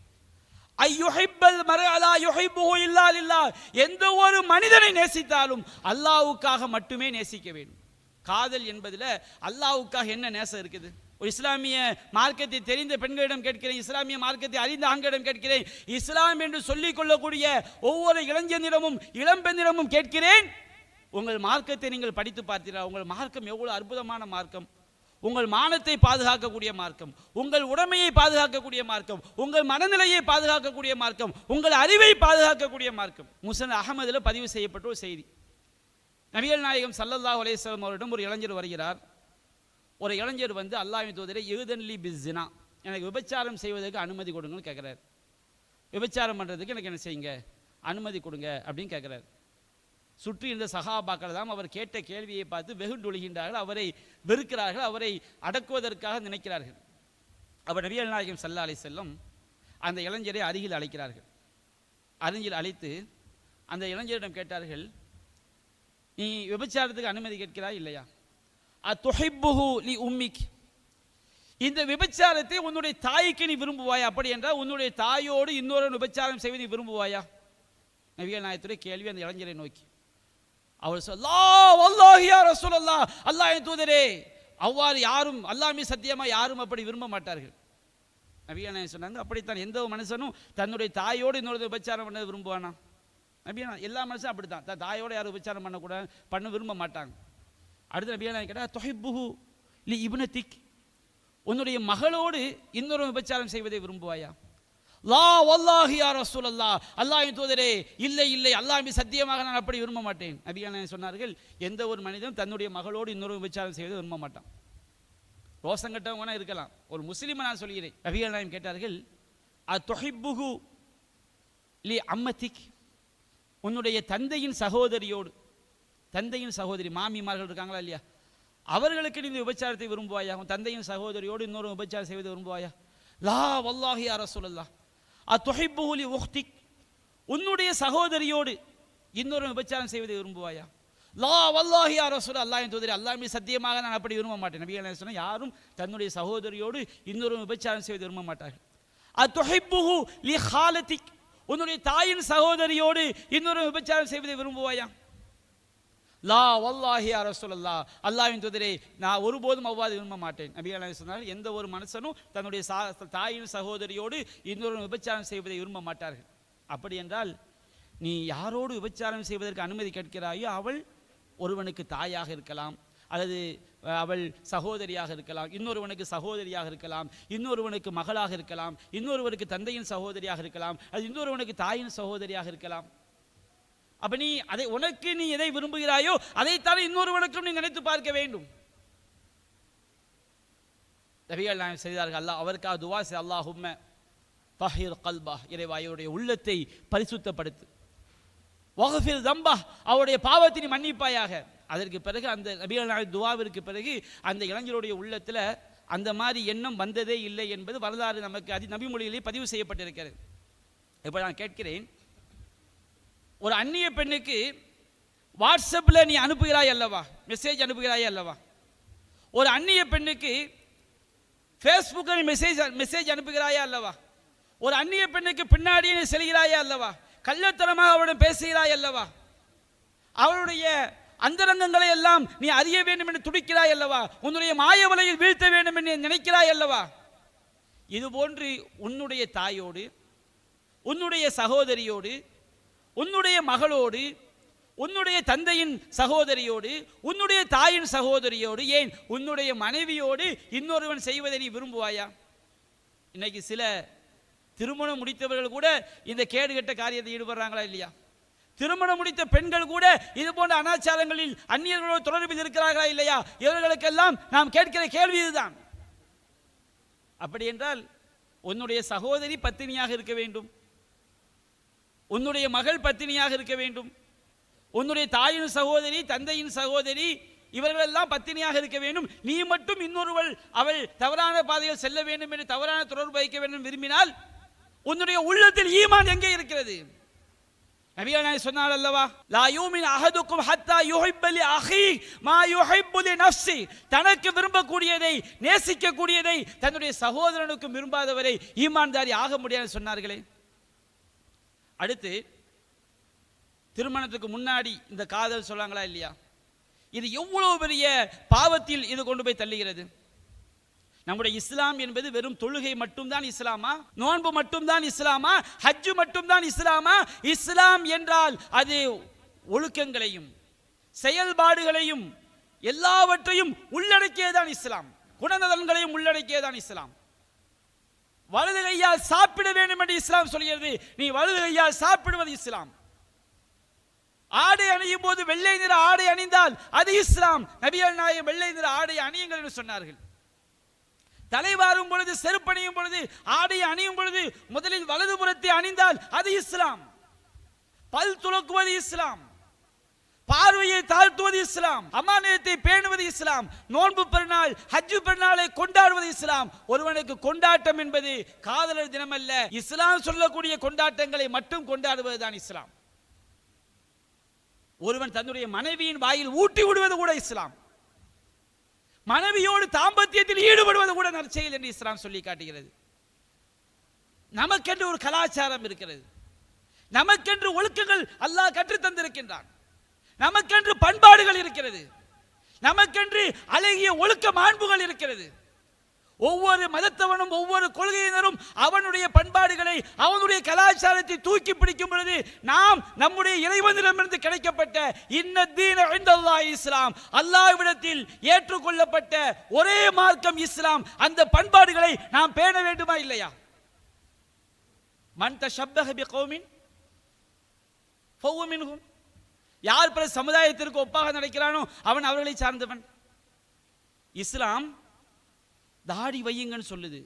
ஐயுஹிப்பல் மர்அலா யுஹிப்புஹு இல்லா லில்லாஹ், எந்த ஒரு மனிதனை நேசித்தாலும் அல்லாஹ்வுக்காக மட்டுமே நேசிக்க வேண்டும். காதல் என்பதில் அல்லாஹ்வுக்காக என்ன நேசம் இருக்குது? ஒரு இஸ்லாமிய மார்க்கத்தை தெரிந்த பெண்களிடம் கேட்கிறேன், இஸ்லாமிய மார்க்கத்தை அறிந்த ஆண்களிடம் கேட்கிறேன், இஸ்லாம் என்று சொல்லிக் கொள்ளக்கூடிய ஒவ்வொரு இளைஞனிடமும் இளம்பெண்ணிடமும் கேட்கிறேன், உங்கள் மார்க்கத்தை நீங்கள் படித்து பார்த்தீர்களா? உங்கள் மார்க்கம் எவ்வளவு அற்புதமான மார்க்கம், உங்கள் மானத்தை பாதுகாக்கக்கூடிய மார்க்கம், உங்கள் உடைமையை பாதுகாக்கக்கூடிய மார்க்கம், உங்கள் மனநிலையை பாதுகாக்கக்கூடிய மார்க்கம், உங்கள் அறிவை பாதுகாக்கக்கூடிய மார்க்கம். முஸ்னத் அஹ்மதில் பதிவு செய்யப்பட்ட ஒரு செய்தி. நபிகள் நாயகம் ஸல்லல்லாஹு அலைஹி வஸல்லம் அவரிடம் ஒரு இளைஞர் வருகிறார். ஒரு இளைஞர் அல்லாஹ்வின் தூதரே யுதன்லி பிஸ்ஸினா, எனக்கு விபச்சாரம் செய்வதற்கு அனுமதி கொடுங்கன்னு கேட்குறாரு. விபச்சாரம் பண்ணுறதுக்கு எனக்கு என்ன செய்யுங்க, அனுமதி கொடுங்க அப்படின்னு கேட்குறாரு. சுற்றி இருந்த சஹாபாக்கள் தான் அவர் கேட்ட கேள்வியை பார்த்து வெகுண்டொழுகின்றார்கள், அவரை வெறுக்கிறார்கள், அவரை அடக்குவதற்காக நினைக்கிறார்கள். அவர் நபிகள் நாயகம் ஸல்லல்லாஹு அலைஹி வஸல்லம் அந்த இளைஞரை அருகில் அழைக்கிறார்கள். அருகில் அழைத்து அந்த இளைஞரிடம் கேட்டார்கள், நீ விபச்சாரத்துக்கு அனுமதி கேட்கிறாய் இல்லையா? அத்துஹிப்புஹு லி உம்மிக், இந்த விபச்சாரத்தை உன்னுடைய தாய்க்கு நீ விரும்புவாயா? அப்படி என்றால் உன்னுடைய தாயோடு இன்னொரு விபச்சாரம் செய்வதை நீ விரும்புவாயா? நபிகள் நாயகத்துடைய கேள்வி அந்த இளைஞரை நோக்கி. அவர் வல்லாஹி யா ரசூலல்லாஹ், அல்லாஹ்வின் தூதரே, அவ்வாறு யாரும், அல்லாஹ் மீது சத்தியமா யாரும் அப்படி விரும்ப மாட்டார்கள். நபிகள் நாயகம் சொன்னாங்க, அப்படித்தான் எந்த மனுஷனும் தன்னுடைய தாயோடு இன்னொரு விபச்சாரம் பண்ண விரும்புவானா? நபிகள் எல்லா மனுஷனும் அப்படித்தான், தாயோடு யாரும் விபச்சாரம் பண்ண விரும்ப மாட்டாங்க. அடுத்த நபிகள் நாயகம் கேட்டா, துஹிப்புஹு லி இப்னதிக், உன்னுடைய மகளோடு இன்னொரு விபச்சாரம் செய்வதை விரும்புவாயா? லா வல்லாஹி யா ரசூலல்லாஹ், அல்லாஹ்வின் தூதரே, இல்லை இல்லை, அல்லாஹ் மீது சத்தியமாக நான் அப்படி விரும்ப மாட்டேன். நபிகள் சொன்னார்கள், எந்த ஒரு மனிதனும் தன்னுடைய மகளோடு இன்னொரு விபச்சாரம் செய்வதை விரும்ப மாட்டான். ரோசம் கட்டவங்க இருக்கலாம், ஒரு முஸ்லிமை நான் சொல்கிறேன். நபிகள் நாயகம் கேட்டார்கள், அத்துஹிப்புஹு லி அம்மதிக், உன்னுடைய தந்தையின் சகோதரியோடு, தந்தையின் சகோதரி மாமிமார்கள் இருக்காங்களா இல்லையா, அவர்களுக்கு நீ விபச்சாரத்தை விரும்புவாயா? உன் தந்தையின் சகோதரியோடு இன்னொரு விபச்சாரம் செய்வதை விரும்புவாயா? லா வல்லாஹி யா ரசூலல்லாஹ் அத்துஹிப்புஹு லி உக்திக், உன்னுடைய சகோதரியோடு இன்னொரு விபச்சாரம் செய்வதை விரும்புவாயா? லா வல்லாஹி யா ரசூல், அல்லாஹ்வின் தூதரே அல்லாஹ் மீது சத்தியமாக நான் அப்படி விரும்ப மாட்டேன். நபி அலைஹிஸ்ஸலாம் சொன்ன யாரும் தன்னுடைய சகோதரியோடு இன்னொரு விபச்சாரம் செய்வதை விரும்ப மாட்டார்கள். அத்துஹிப்புஹு லி ஹாலதிக், உன்னுடைய தாயின் சகோதரியோடு இன்னொரு விபச்சாரம் செய்வதை விரும்புவாயா? லா வல்லாஹி யா ரசூலல்லாஹ், அல்லாஹ்வின் தூதரே நான் ஒருபோதும் அவ்வாறு விரும்ப மாட்டேன். நபி அலைஹிஸ்ஸலாம் சொன்னார்கள் எந்த ஒரு மனுஷனும் தன்னுடைய தாயின் சகோதரியோடு இன்னொரு விபச்சாரம் செய்வதை விரும்ப மாட்டார்கள். அப்படி என்றால் நீ யாரோடு விபச்சாரம் செய்வதற்கு அனுமதி கேட்கிறாயோ அவள் ஒருவனுக்கு தாயாக இருக்கலாம், அல்லது அவள் சகோதரியாக இருக்கலாம், இன்னொருவனுக்கு சகோதரியாக இருக்கலாம், இன்னொருவனுக்கு மகளாக இருக்கலாம், இன்னொருவனுக்கு தந்தையின் சகோதரியாக இருக்கலாம், அது இன்னொருவனுக்கு தாயின் சகோதரியாக இருக்கலாம். அப்ப நீ அதை உனக்கு நீ எதை விரும்புகிறாயோ அதைத்தானே இன்னொருவனுக்கும் நீ நினைத்து பார்க்க வேண்டும். நபிகள் நாயகம் செய்தார்கள். அல்லாஹ் அவருக்காக துவா செய், அல்லாஹும்ம தஹிர் கல்பா, இறைவா அவருடைய உள்ளத்தை பரிசுத்தப்படுத்து, வக்ஃபிர் தம்பா, அவருடைய பாவத்தை நீ மன்னிப்பாயாக. அதற்கு பிறகு அந்த நபிகள் நாயகம் துவாவிற்கு பிறகு அந்த இளைஞருடைய உள்ளத்தில் அந்த மாதிரி எண்ணம் வந்ததே இல்லை என்பது வரலாறு நமக்கு நபிமொழியிலே பதிவு செய்யப்பட்டிருக்கிறது. இப்போ நான் கேட்கிறேன், ஒரு அந்நிய பெண்ணுக்கு வாட்ஸ்அப்பில் நீ அனுப்புகிறாய் அல்லவா, மெசேஜ் அனுப்புகிறாய் அல்லவா, ஒரு அந்நிய பெண்ணுக்கு ஃபேஸ்புக்கில் மெசேஜ் அனுப்புகிறாயா அல்லவா, ஒரு அந்நிய பெண்ணுக்கு பின்னாடியே நீ செல்கிறாயா அல்லவா, கள்ளத்தனமாக அவளுடன் பேசுகிறாய் அல்லவா, அவளுடைய அந்தரங்கங்களை எல்லாம் நீ அறிய வேண்டும் என்று துடிக்கிறாய் அல்லவா, உன்னுடைய மாயவலையில் வீழ்த்த வேண்டும் என்று நினைக்கிறாய் அல்லவா. இதுபோன்று உன்னுடைய தாயோடு, உன்னுடைய சகோதரியோடு, உன்னுடைய மகளோடு, உன்னுடைய தந்தையின் சகோதரியோடு, உன்னுடைய தாயின் சகோதரியோடு, ஏன் உன்னுடைய மனைவியோடு இன்னொருவன் செய்வதை நீ விரும்புவாயா? இன்னைக்கு சில திருமணம் முடித்தவர்கள் கூட இந்த கேடுகட்ட காரியத்தை ஈடுபடுறாங்களா இல்லையா? திருமணம் முடித்த பெண்கள் கூட இது போன்ற அனாச்சாரங்களில் அந்நியர்களோடு தொடர்பில் இருக்கிறார்களா இல்லையா? இவர்களுக்கெல்லாம் நாம் கேட்கிற கேள்வி இதுதான். அப்படி என்றால் உன்னுடைய சகோதரி பத்தினியாக இருக்க வேண்டும், உன்னுடைய மகள் பத்தினியாக இருக்க வேண்டும், உன்னுடைய தாயின் சகோதரி, தந்தையின் சகோதரி, இவர்களெல்லாம் பத்தினியாக இருக்க வேண்டும். நீ மட்டும் இன்னொருவள் அவள் தவறான பாதையில் செல்ல வேண்டும் என்று தவறான தொடர்பு வைக்க வேண்டும் விரும்பினால் உன்னுடைய உள்ளத்தில் ஈமான் எங்கே இருக்கிறது? நபிகள் நாயகம் சொன்னார் அல்லவா, லா யூமின் அஹதுக்கும் ஹத்தா யுஹிப்ப லி அஹீ மா யுஹிப்பு லி நஃப்ஸி, தனக்கு விரும்பக்கூடியதை, நேசிக்கக்கூடியதை தன்னுடைய சகோதரனுக்கு விரும்பாதவரை ஈமான்தாரி ஆக முடியாது சொன்னார்களே. அடுத்து திருமணத்துக்கு முன்னாடி இந்த காதல் சொல்லாங்களா இல்லையா? இது எவ்வளவு பெரிய பாவத்தில் இது கொண்டு போய் தள்ளுகிறது. நம்முடைய இஸ்லாம் என்பது வெறும் தொழுகை மட்டும்தான் இஸ்லாமா? நோன்பு மட்டும்தான் இஸ்லாமா? ஹஜ்ஜு மட்டும்தான் இஸ்லாமா? இஸ்லாம் என்றால் அது ஒழுக்கங்களையும் செயல்பாடுகளையும் எல்லாவற்றையும் உள்ளடக்கியதான் இஸ்லாம், குணநலன்களையும் உள்ளடக்கியதான் இஸ்லாம். வலது கையால் சாப்பிட வேண்டும் என்று இஸ்லாம் சொல்கிறது, நீ வலது கையால் சாப்பிடுவது இஸ்லாம். ஆடை அணியும் போது வெள்ளை நிற ஆடை அணிந்தால் அது இஸ்லாம். நபிகள் நாயகம் வெள்ளை நிற ஆடை அணியுங்கள் என்று சொன்னார்கள். தலைவாரும் பொழுது, செருப்பணியும் பொழுது, ஆடை அணியும் பொழுது முதலில் வலதுபுறத்தை அணிந்தால் அது இஸ்லாம். பல் துலக்குவது இஸ்லாம், பார்வையை தாழ்த்துவது இஸ்லாம், அமானியத்தை பேணுவது இஸ்லாம், நோன்பு பெருநாள், ஹஜ்ஜு பெருநாளை கொண்டாடுவது இஸ்லாம். ஒருவனுக்கு கொண்டாட்டம் என்பது காதலர் தினம் அல்ல, இஸ்லாம் சொல்லக்கூடிய கொண்டாட்டங்களை மட்டும் கொண்டாடுவதுதான் இஸ்லாம். ஒருவன் தன்னுடைய மனைவியின் வாயில் ஊட்டி விடுவது கூட இஸ்லாம். மனைவியோடு தாம்பத்தியத்தில் ஈடுபடுவது கூட நற்செயல் என்று இஸ்லாம் சொல்லி காட்டுகிறது. நமக்கென்று ஒரு கலாச்சாரம் இருக்கிறது, நமக்கென்று ஒழுக்கங்கள் அல்லாஹ் கற்றுத் தந்திருக்கின்றான், நமக்கென்று பண்பாடுகள் இருக்கிறது, நமக்கென்று அழகிய ஒழுக்க மாண்புகள் இருக்கிறது. ஒவ்வொரு மதத்தவனும் ஒவ்வொரு கொள்கையினரும் அவனுடைய பண்பாடுகளை, அவனுடைய கலாச்சாரத்தை தூக்கி பிடிக்கும் பொழுது நாம் நம்முடைய இறைவனிடமிருந்து கிடைக்கப்பட்ட இன்னதீன இன்தல்லாஹி இஸ்லாம், அல்லாஹ்விடத்தில் ஏற்றுக்கொள்ளப்பட்ட ஒரே மார்க்கம் இஸ்லாம், அந்த பண்பாடுகளை நாம் பேண வேண்டுமா இல்லையா? மன் தஷப்பஹ பிகௌமின் ஃபஹுவ மின்ஹும், யார் பிற சமுதாயத்திற்கு ஒப்பாக நடக்கிறானோ அவன் அவர்களை சார்ந்தவன். இஸ்லாம் தாடி வையுங்கன்னு சொல்லுது,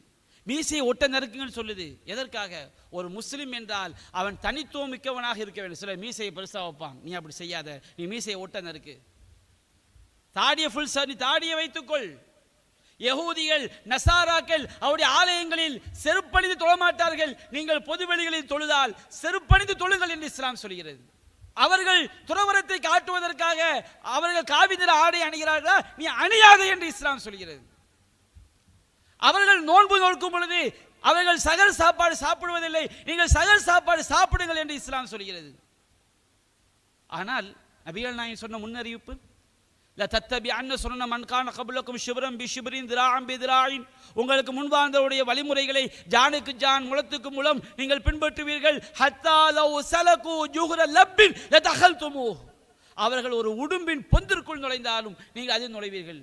மீசையை ஒட்ட நறுக்குங்கன்னு சொல்லுது. எதற்காக? ஒரு முஸ்லிம் என்றால் அவன் தனித்துவம் மிக்கவனாக இருக்க வேண்டும். சில மீசையை பெருசாக வைப்பான், நீ அப்படி செய்யாத, நீ மீசையை ஒட்ட நறுக்கு. தாடியை ஃபுல் நீ தாடியை வைத்துக்கொள். யகூதிகள் நசாராக்கள் அவருடைய ஆலயங்களில் செருப்பணிந்து தொழமாட்டார்கள். நீங்கள் பொதுவெளிகளில் தொழுதால் செருப்பணிந்து தொழுங்கள் என்று இஸ்லாம் சொல்கிறது. அவர்கள் துறவரத்தை காட்டுவதற்காக அவர்கள் காவிநிற ஆடை அணிகிறார்களா, நீ அணியாதே என்று இஸ்லாம் சொல்கிறது. அவர்கள் நோன்பு நோக்கும் பொழுது அவர்கள் சகல் சாப்பாடு சாப்பிடுவதில்லை, நீங்கள் சகல் சாப்பாடு சாப்பிடுங்கள் என்று இஸ்லாம் சொல்கிறது. ஆனால் நபிகள் நாயகம் சொன்ன முன்னறிவிப்பு, உங்களுக்கு முன்பாந்தவருடைய வழிமுறைகளை ஜானுக்கு ஜான் முளத்துக்கு முளம் நீங்கள் பின்பற்றுவீர்கள். அவர்கள் ஒரு உடும்பின் பொந்திற்குள் நுழைந்தாலும் நீங்கள் அதில் நுழைவீர்கள்.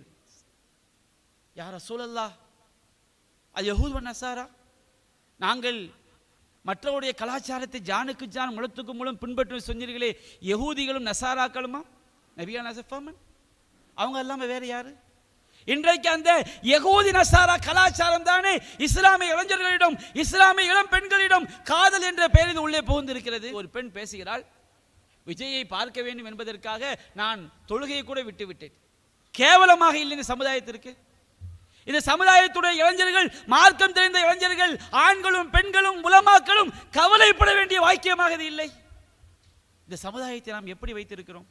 யா ரசூலல்லாஹ், அது யஹூத் வ நஸாரா, நாங்கள் மற்றவருடைய கலாச்சாரத்தை ஜானுக்கு ஜான் முளத்துக்கு மூலம் பின்பற்ற சொன்னீர்களே, யகூதிகளும் நசாராக்களுமா? நபியா நசஃபமன் அவங்க எல்லாமே வேற யாரு? இன்றைக்கு அந்த யகூதி நசாரா கலாச்சாரம் தானே இஸ்லாமிய இளைஞர்களிடம், இஸ்லாமிய இளம் பெண்களிடம் காதல் என்ற பெயரில் உள்ளே புகுந்திருக்கிறது. ஒரு பெண் பேசுகிறாள், விஜயை பார்க்க வேண்டும் என்பதற்காக நான் தொழுகையை கூட விட்டுவிட்டேன். கேவலமாக இல்லை இந்த சமுதாயத்திற்கு? இந்த சமுதாயத்துடைய இளைஞர்கள், மார்க்கம் தெரிந்த இளைஞர்கள், ஆண்களும் பெண்களும் உலமாக்களும் கவலைப்பட வேண்டிய வாக்கியமாக இது இல்லை. இந்த சமுதாயத்தை நாம் எப்படி வைத்திருக்கிறோம்?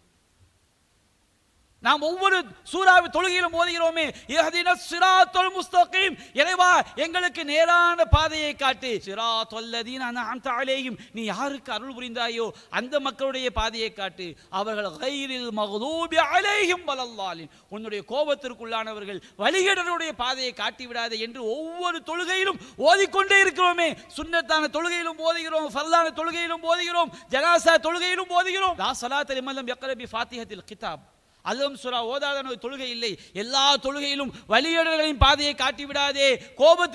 நாம் ஒவ்வொரு சூறாவை தொழுகையிலும் ஓதுகிறோமே, இஹ்தினஸ் ஸிராத்தல் முஸ்தகீம், இறைவா எங்களுக்கு நேரான பாதையை காட்டு. ஸிராத்தல் லதீன அன்அம்த அலைஹிம், நீ யாருக்கு அருள் புரிந்தாயோ அந்த மக்களுடைய பாதையை காட்டு. அவர்கள் கைரில் மக்தூபி அலைஹிம் வலல்லாலின், உன்னுடைய கோபத்திற்குள்ளானவர்கள், வழிகேடருடைய பாதையை காட்டி விடாதே என்று ஒவ்வொரு தொழுகையிலும் ஓதிக்கொண்டே இருக்கிறோமே. சுன்னத்தான தொழுகையிலும் ஓதுகிறோம், ஃபர்லான தொழுகையிலும் ஓதுகிறோம், ஜனாஸா தொழுகையிலும் ஓதுகிறோம். லா ஸலாத்த லிமன் லம் யக்ர பி ஃபாத்திஹத்தில் கிதாப், அதுவும் சூரா ஓதாத தொழுகை இல்லை. எல்லா தொழுகையிலும் வழிகேடர்களின் பாதையை காட்டி விடாதே,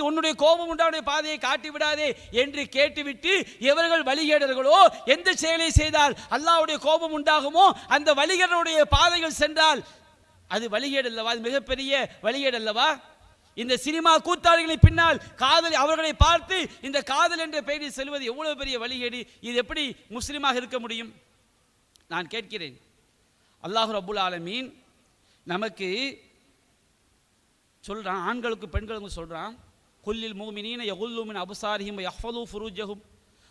உன்னுடைய கோபம் உண்டான பாதையை காட்டி விடாதே என்று கேட்டுவிட்டு, எவர்கள் வழிகேடர்களோ, எந்த செயலை செய்தால் அல்லாஹ்வுடைய கோபம் உண்டாகுமோ அந்த வழிகேடருடைய பாதைகள் சென்றால் அது வழிகேடு அல்லவா? அது மிகப்பெரிய வழிகேடு அல்லவா? இந்த சினிமா கூத்தாளிகளின் பின்னால் காதல், அவர்களை பார்த்து இந்த காதல் என்ற பெயரில் செல்வது எவ்வளவு பெரிய வழிகேடு. இது எப்படி முஸ்லிமாக இருக்க முடியும்? நான் கேட்கிறேன், அல்லாஹ் ரப்புல் ஆலமீன் நமக்கு சொல்றான், ஆண்களுக்கு பெண்களுக்கு சொல்றான், குல்லில் முஃமினீன யகுல்லு மின் அப்சாரிஹிம் வ யஹ்ஃபது ஃபுரூஜஹும்,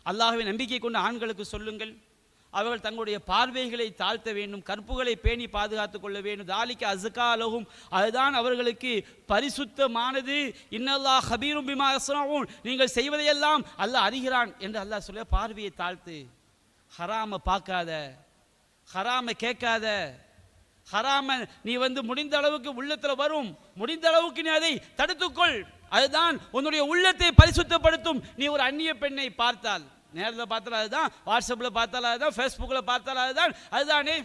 அல்லாஹ்வை நம்பிக்கை கொண்ட ஆண்களுக்கு சொல்லுங்கள், அவர்கள் தங்களுடைய பார்வைகளை தாழ்த்த வேண்டும், கற்புகளை பேணி பாதுகாத்துக் கொள்ள வேண்டும். தாலிக்க அஸ்கா லஹும், அதுதான் அவர்களுக்கு பரிசுத்தமானது. இன்னல்லாஹ் ஹபீரும் பிமா யஸ்னஊன், நீங்கள் செய்வதையெல்லாம் அல்லாஹ் அறிகிறான் என்று அல்லாஹ் சொல்ல. பார்வையை தாழ்த்து, ஹராம பார்க்காத, ஹராம கேட்காத, ஹராம நீ முடிந்த அளவுக்கு உள்ளத்தில் வரும், முடிந்த அளவுக்கு நீ அதை தடுத்துக்கொள். அதுதான் உன்னுடைய உள்ளத்தை பரிசுத்தப்படுத்தும். நீ ஒரு அந்நிய பெண்ணை பார்த்தால், நேரில் பார்த்தால் அதுதான், வாட்ஸ்அப்பில் பார்த்தால் அதுதான், ஃபேஸ்புக்கில் பார்த்தால் அதுதான், அதுதானே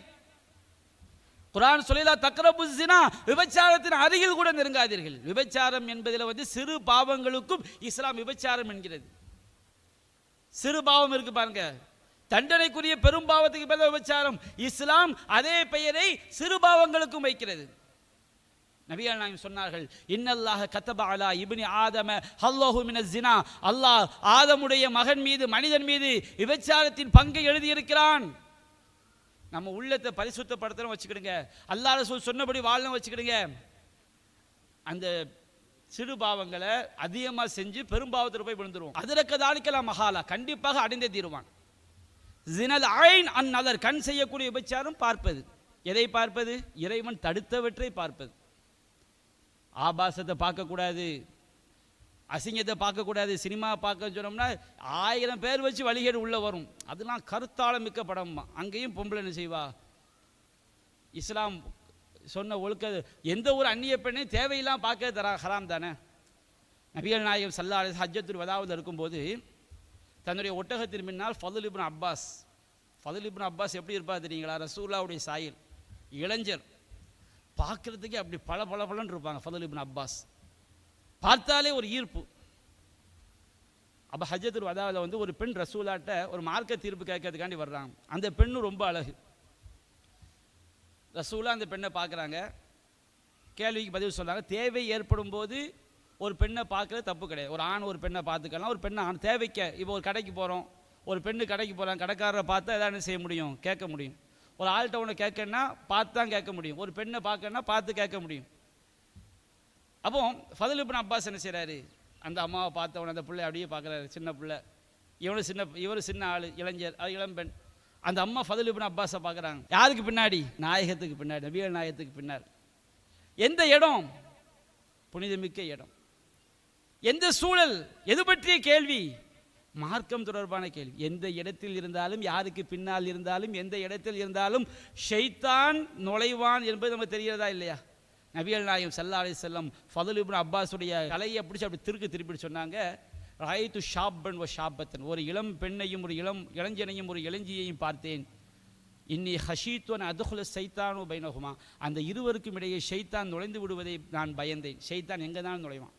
குர்ஆன் சொல்லலா தக்ரபு ஸினா, விபச்சாரத்தின் அருகில் கூட நெருங்காதீர்கள். விபச்சாரம் என்பதில் சிறு பாவங்களுக்கும் இஸ்லாம் விபச்சாரம் என்கிறது. சிறு பாவம் இருக்கு பாருங்க, தண்டனைக்குரிய பெரும் பாவத்துக்கு பேர் விபச்சாரம். இஸ்லாம் அதே பெயரை சிறு பாவங்களுக்கும் வைக்கிறது. நபிகள் நாயகம் சொன்னார்கள், இன்னல்லாஹ கதப அலா இப்னி ஆதம ஹல்லஹு மினஸ் ஸினா, அல்லாஹ் ஆதமுடைய மகன் மீது, மனிதன் மீது விபச்சாரத்தின் பங்கை எழுதி இருக்கிறான். நம்ம உள்ளத்தை பரிசுத்தப்படுத்தணும் வச்சுக்கிடுங்க, அல்லாஹ் ரசூல் சொன்னபடி வாழணும் வச்சுக்கிடுங்க. அந்த சிறு பாவங்களை அதிகமாக செஞ்சு பெரும்பாவத்தில் போய் விழுந்துருவோம். அதற்கு தாலிக்கலாம் மஹாலா, கண்டிப்பாக அடைந்தே தீருவான். ஜினல் ஐன் அந்நதர், கண் செய்யக்கூடிய விபச்சாரம் பார்ப்பது. எதை பார்ப்பது? இறைவன் தடுத்தவற்றை பார்ப்பது. ஆபாசத்தை பார்க்கக்கூடாது, அசிங்கத்தை பார்க்கக்கூடாது. சினிமா பார்க்க சொன்னோம்னா 1000 பேர் வச்சு வழிகேடு உள்ள வரும். அதெல்லாம் கருத்தாளம் மிக்க படம். அங்கேயும் பொம்பளை என்ன செய்வா? இஸ்லாம் சொன்ன ஒழுக்க, எந்த ஒரு அந்நிய பெண்ணையும் தேவையில்லாம் பார்க்க ஹராம் தானே. நபிகள் நாயகம் ஸல்லல்லாஹு அலைஹி வஸல்லம் ஹஜ்ஜத்துல் வதாவில் இருக்கும்போது தன்னுடைய ஒட்டகத்தின் பின்னால் ஃபதுல் இப்னு அப்பாஸ் எப்படி இருப்பா தெரியுங்களா? ரசூலுல்லாஹ்வுடைய சாயல், இளைஞர், பார்க்கறதுக்கே அப்படி பல பலன்னு இருப்பாங்க. ஃபதுல் இப்னு அப்பாஸ் பார்த்தாலே ஒரு ஈர்ப்பு. அப்போ ஹஜ்ஜத்துல் வதாவில் ஒரு பெண் ரசூலாட்ட ஒரு மார்க்க தீர்ப்பு கேட்கறதுக்காண்டி வர்றாங்க. அந்த பெண்ணு ரொம்ப அழகு. ரசூலா அந்த பெண்ணை பார்க்குறாங்க, கேள்விக்கு பதில் சொல்கிறாங்க. தேவை ஏற்படும் போது ஒரு பெண்ணை பார்க்குறது தப்பு கிடையாது. ஒரு ஆண் ஒரு பெண்ணை பார்த்துக்கலாம், ஒரு பெண்ணை ஆண் தேவைக்க. இப்போ ஒரு கடைக்கு போகிறோம், ஒரு பெண்ணு கடைக்கு போகிறாங்க, கடைக்காரரை பார்த்தா எதாவது செய்ய முடியும், கேட்க முடியும். ஒரு ஆள்கிட்ட ஒன்று கேட்கணுன்னா பார்த்து தான் கேட்க முடியும், ஒரு பெண்ணை பார்க்கணுன்னா பார்த்து கேட்க முடியும். அப்போ ஃபதுல் இப்னு அப்பாஸ் என்ன செய்கிறாரு, அந்த அம்மாவை பார்த்தவன அந்த பிள்ளை அப்படியே பார்க்குறாரு, சின்ன பிள்ளை, இவர் சின்ன ஆள், இளைஞர், அது இளம்பெண். அந்த அம்மா ஃபதுல் இப்னு அப்பாஸை பார்க்குறாங்க. யாருக்கு பின்னாடி? நாயகத்துக்கு பின்னாடி, நபிகள் நாயகத்துக்கு பின்னாடி. எந்த இடம்? புனிதமிக்க இடம். எந்த சூழல்? எது பற்றிய கேள்வி? மார்க்கம் தொடர்பான கேள்வி. எந்த இடத்தில் இருந்தாலும், யாருக்கு பின்னால் இருந்தாலும், எந்த இடத்தில் இருந்தாலும் ஷைத்தான் நுழைவான் என்பது நமக்கு தெரிகிறதா இல்லையா? நபிகள் நாயகம் ஸல்லல்லாஹு அலைஹி வஸல்லம் ஃபதுல் இப்னு அப்பாஸுடைய தலையை பிடிச்சி அப்படி திருப்பி சொன்னாங்க, ராய்து ஷாப்பன் வ ஷாப்பத்தன், ஒரு இளம் பெண்ணையும் ஒரு இளைஞனையும் ஒரு இளைஞியையும் பார்த்தேன். இன்னி ஹஷீத்துவன் அதுகுல சைத்தானு பைனகுமா, அந்த இருவருக்கும் இடையே ஷைத்தான் நுழைந்து விடுவதை நான் பயந்தேன். ஷைத்தான் எங்கே தான் நுழைவான்?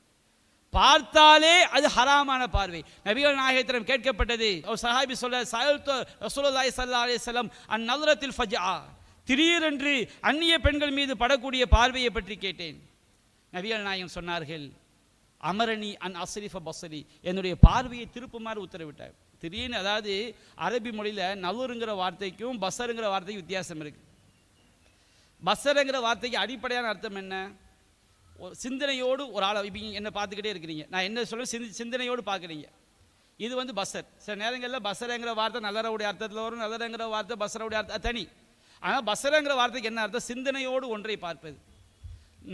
பார்த்தாலே அது ஹராமான பார்வை. நபிகள் நாயகத்திடம் கேட்கப்பட்டது, ஒரு சஹாபி சொல்ல, சஅல்து ரசூலுல்லாஹி ஸல்லல்லாஹு அலைஹி வஸல்லம் அன் நظرத்தில் ஃபஜ்ஆ, திடீரென்று அந்நிய பெண்கள் மீது படக்கூடிய பார்வையை பற்றி கேட்டேன். நபிகள் நாயகம் சொன்னார்கள், அமரணி அன் அஸ்ரிஃப பஸ்ரி, என்னுடைய பார்வையை திருப்புமாறு உத்தரவிட்டார். திடீர்னு, அதாவது அரபி மொழியில் நலுருங்கிற வார்த்தைக்கும் பசருங்கிற வார்த்தைக்கும் வித்தியாசம் இருக்கு. பசருங்கிற வார்த்தைக்கு அடிப்படையான அர்த்தம் என்ன? சிந்தனையோடு ஒரு ஆளை, இப்போ என்ன பார்த்துக்கிட்டே இருக்கிறீங்க, நான் என்ன சொல்ல சிந்தனையோடு பார்க்குறீங்க, இது வந்து பசர். சில நேரங்களில் பசரங்கிற வார்த்தை நல்லறவுடைய அர்த்தத்தில் வரும், நல்லறங்கிற வார்த்தை பசரவுடைய அர்த்தம் தனி. ஆனால் பசரங்கிற வார்த்தைக்கு என்ன அர்த்தம்? சிந்தனையோடு ஒன்றை பார்ப்பது.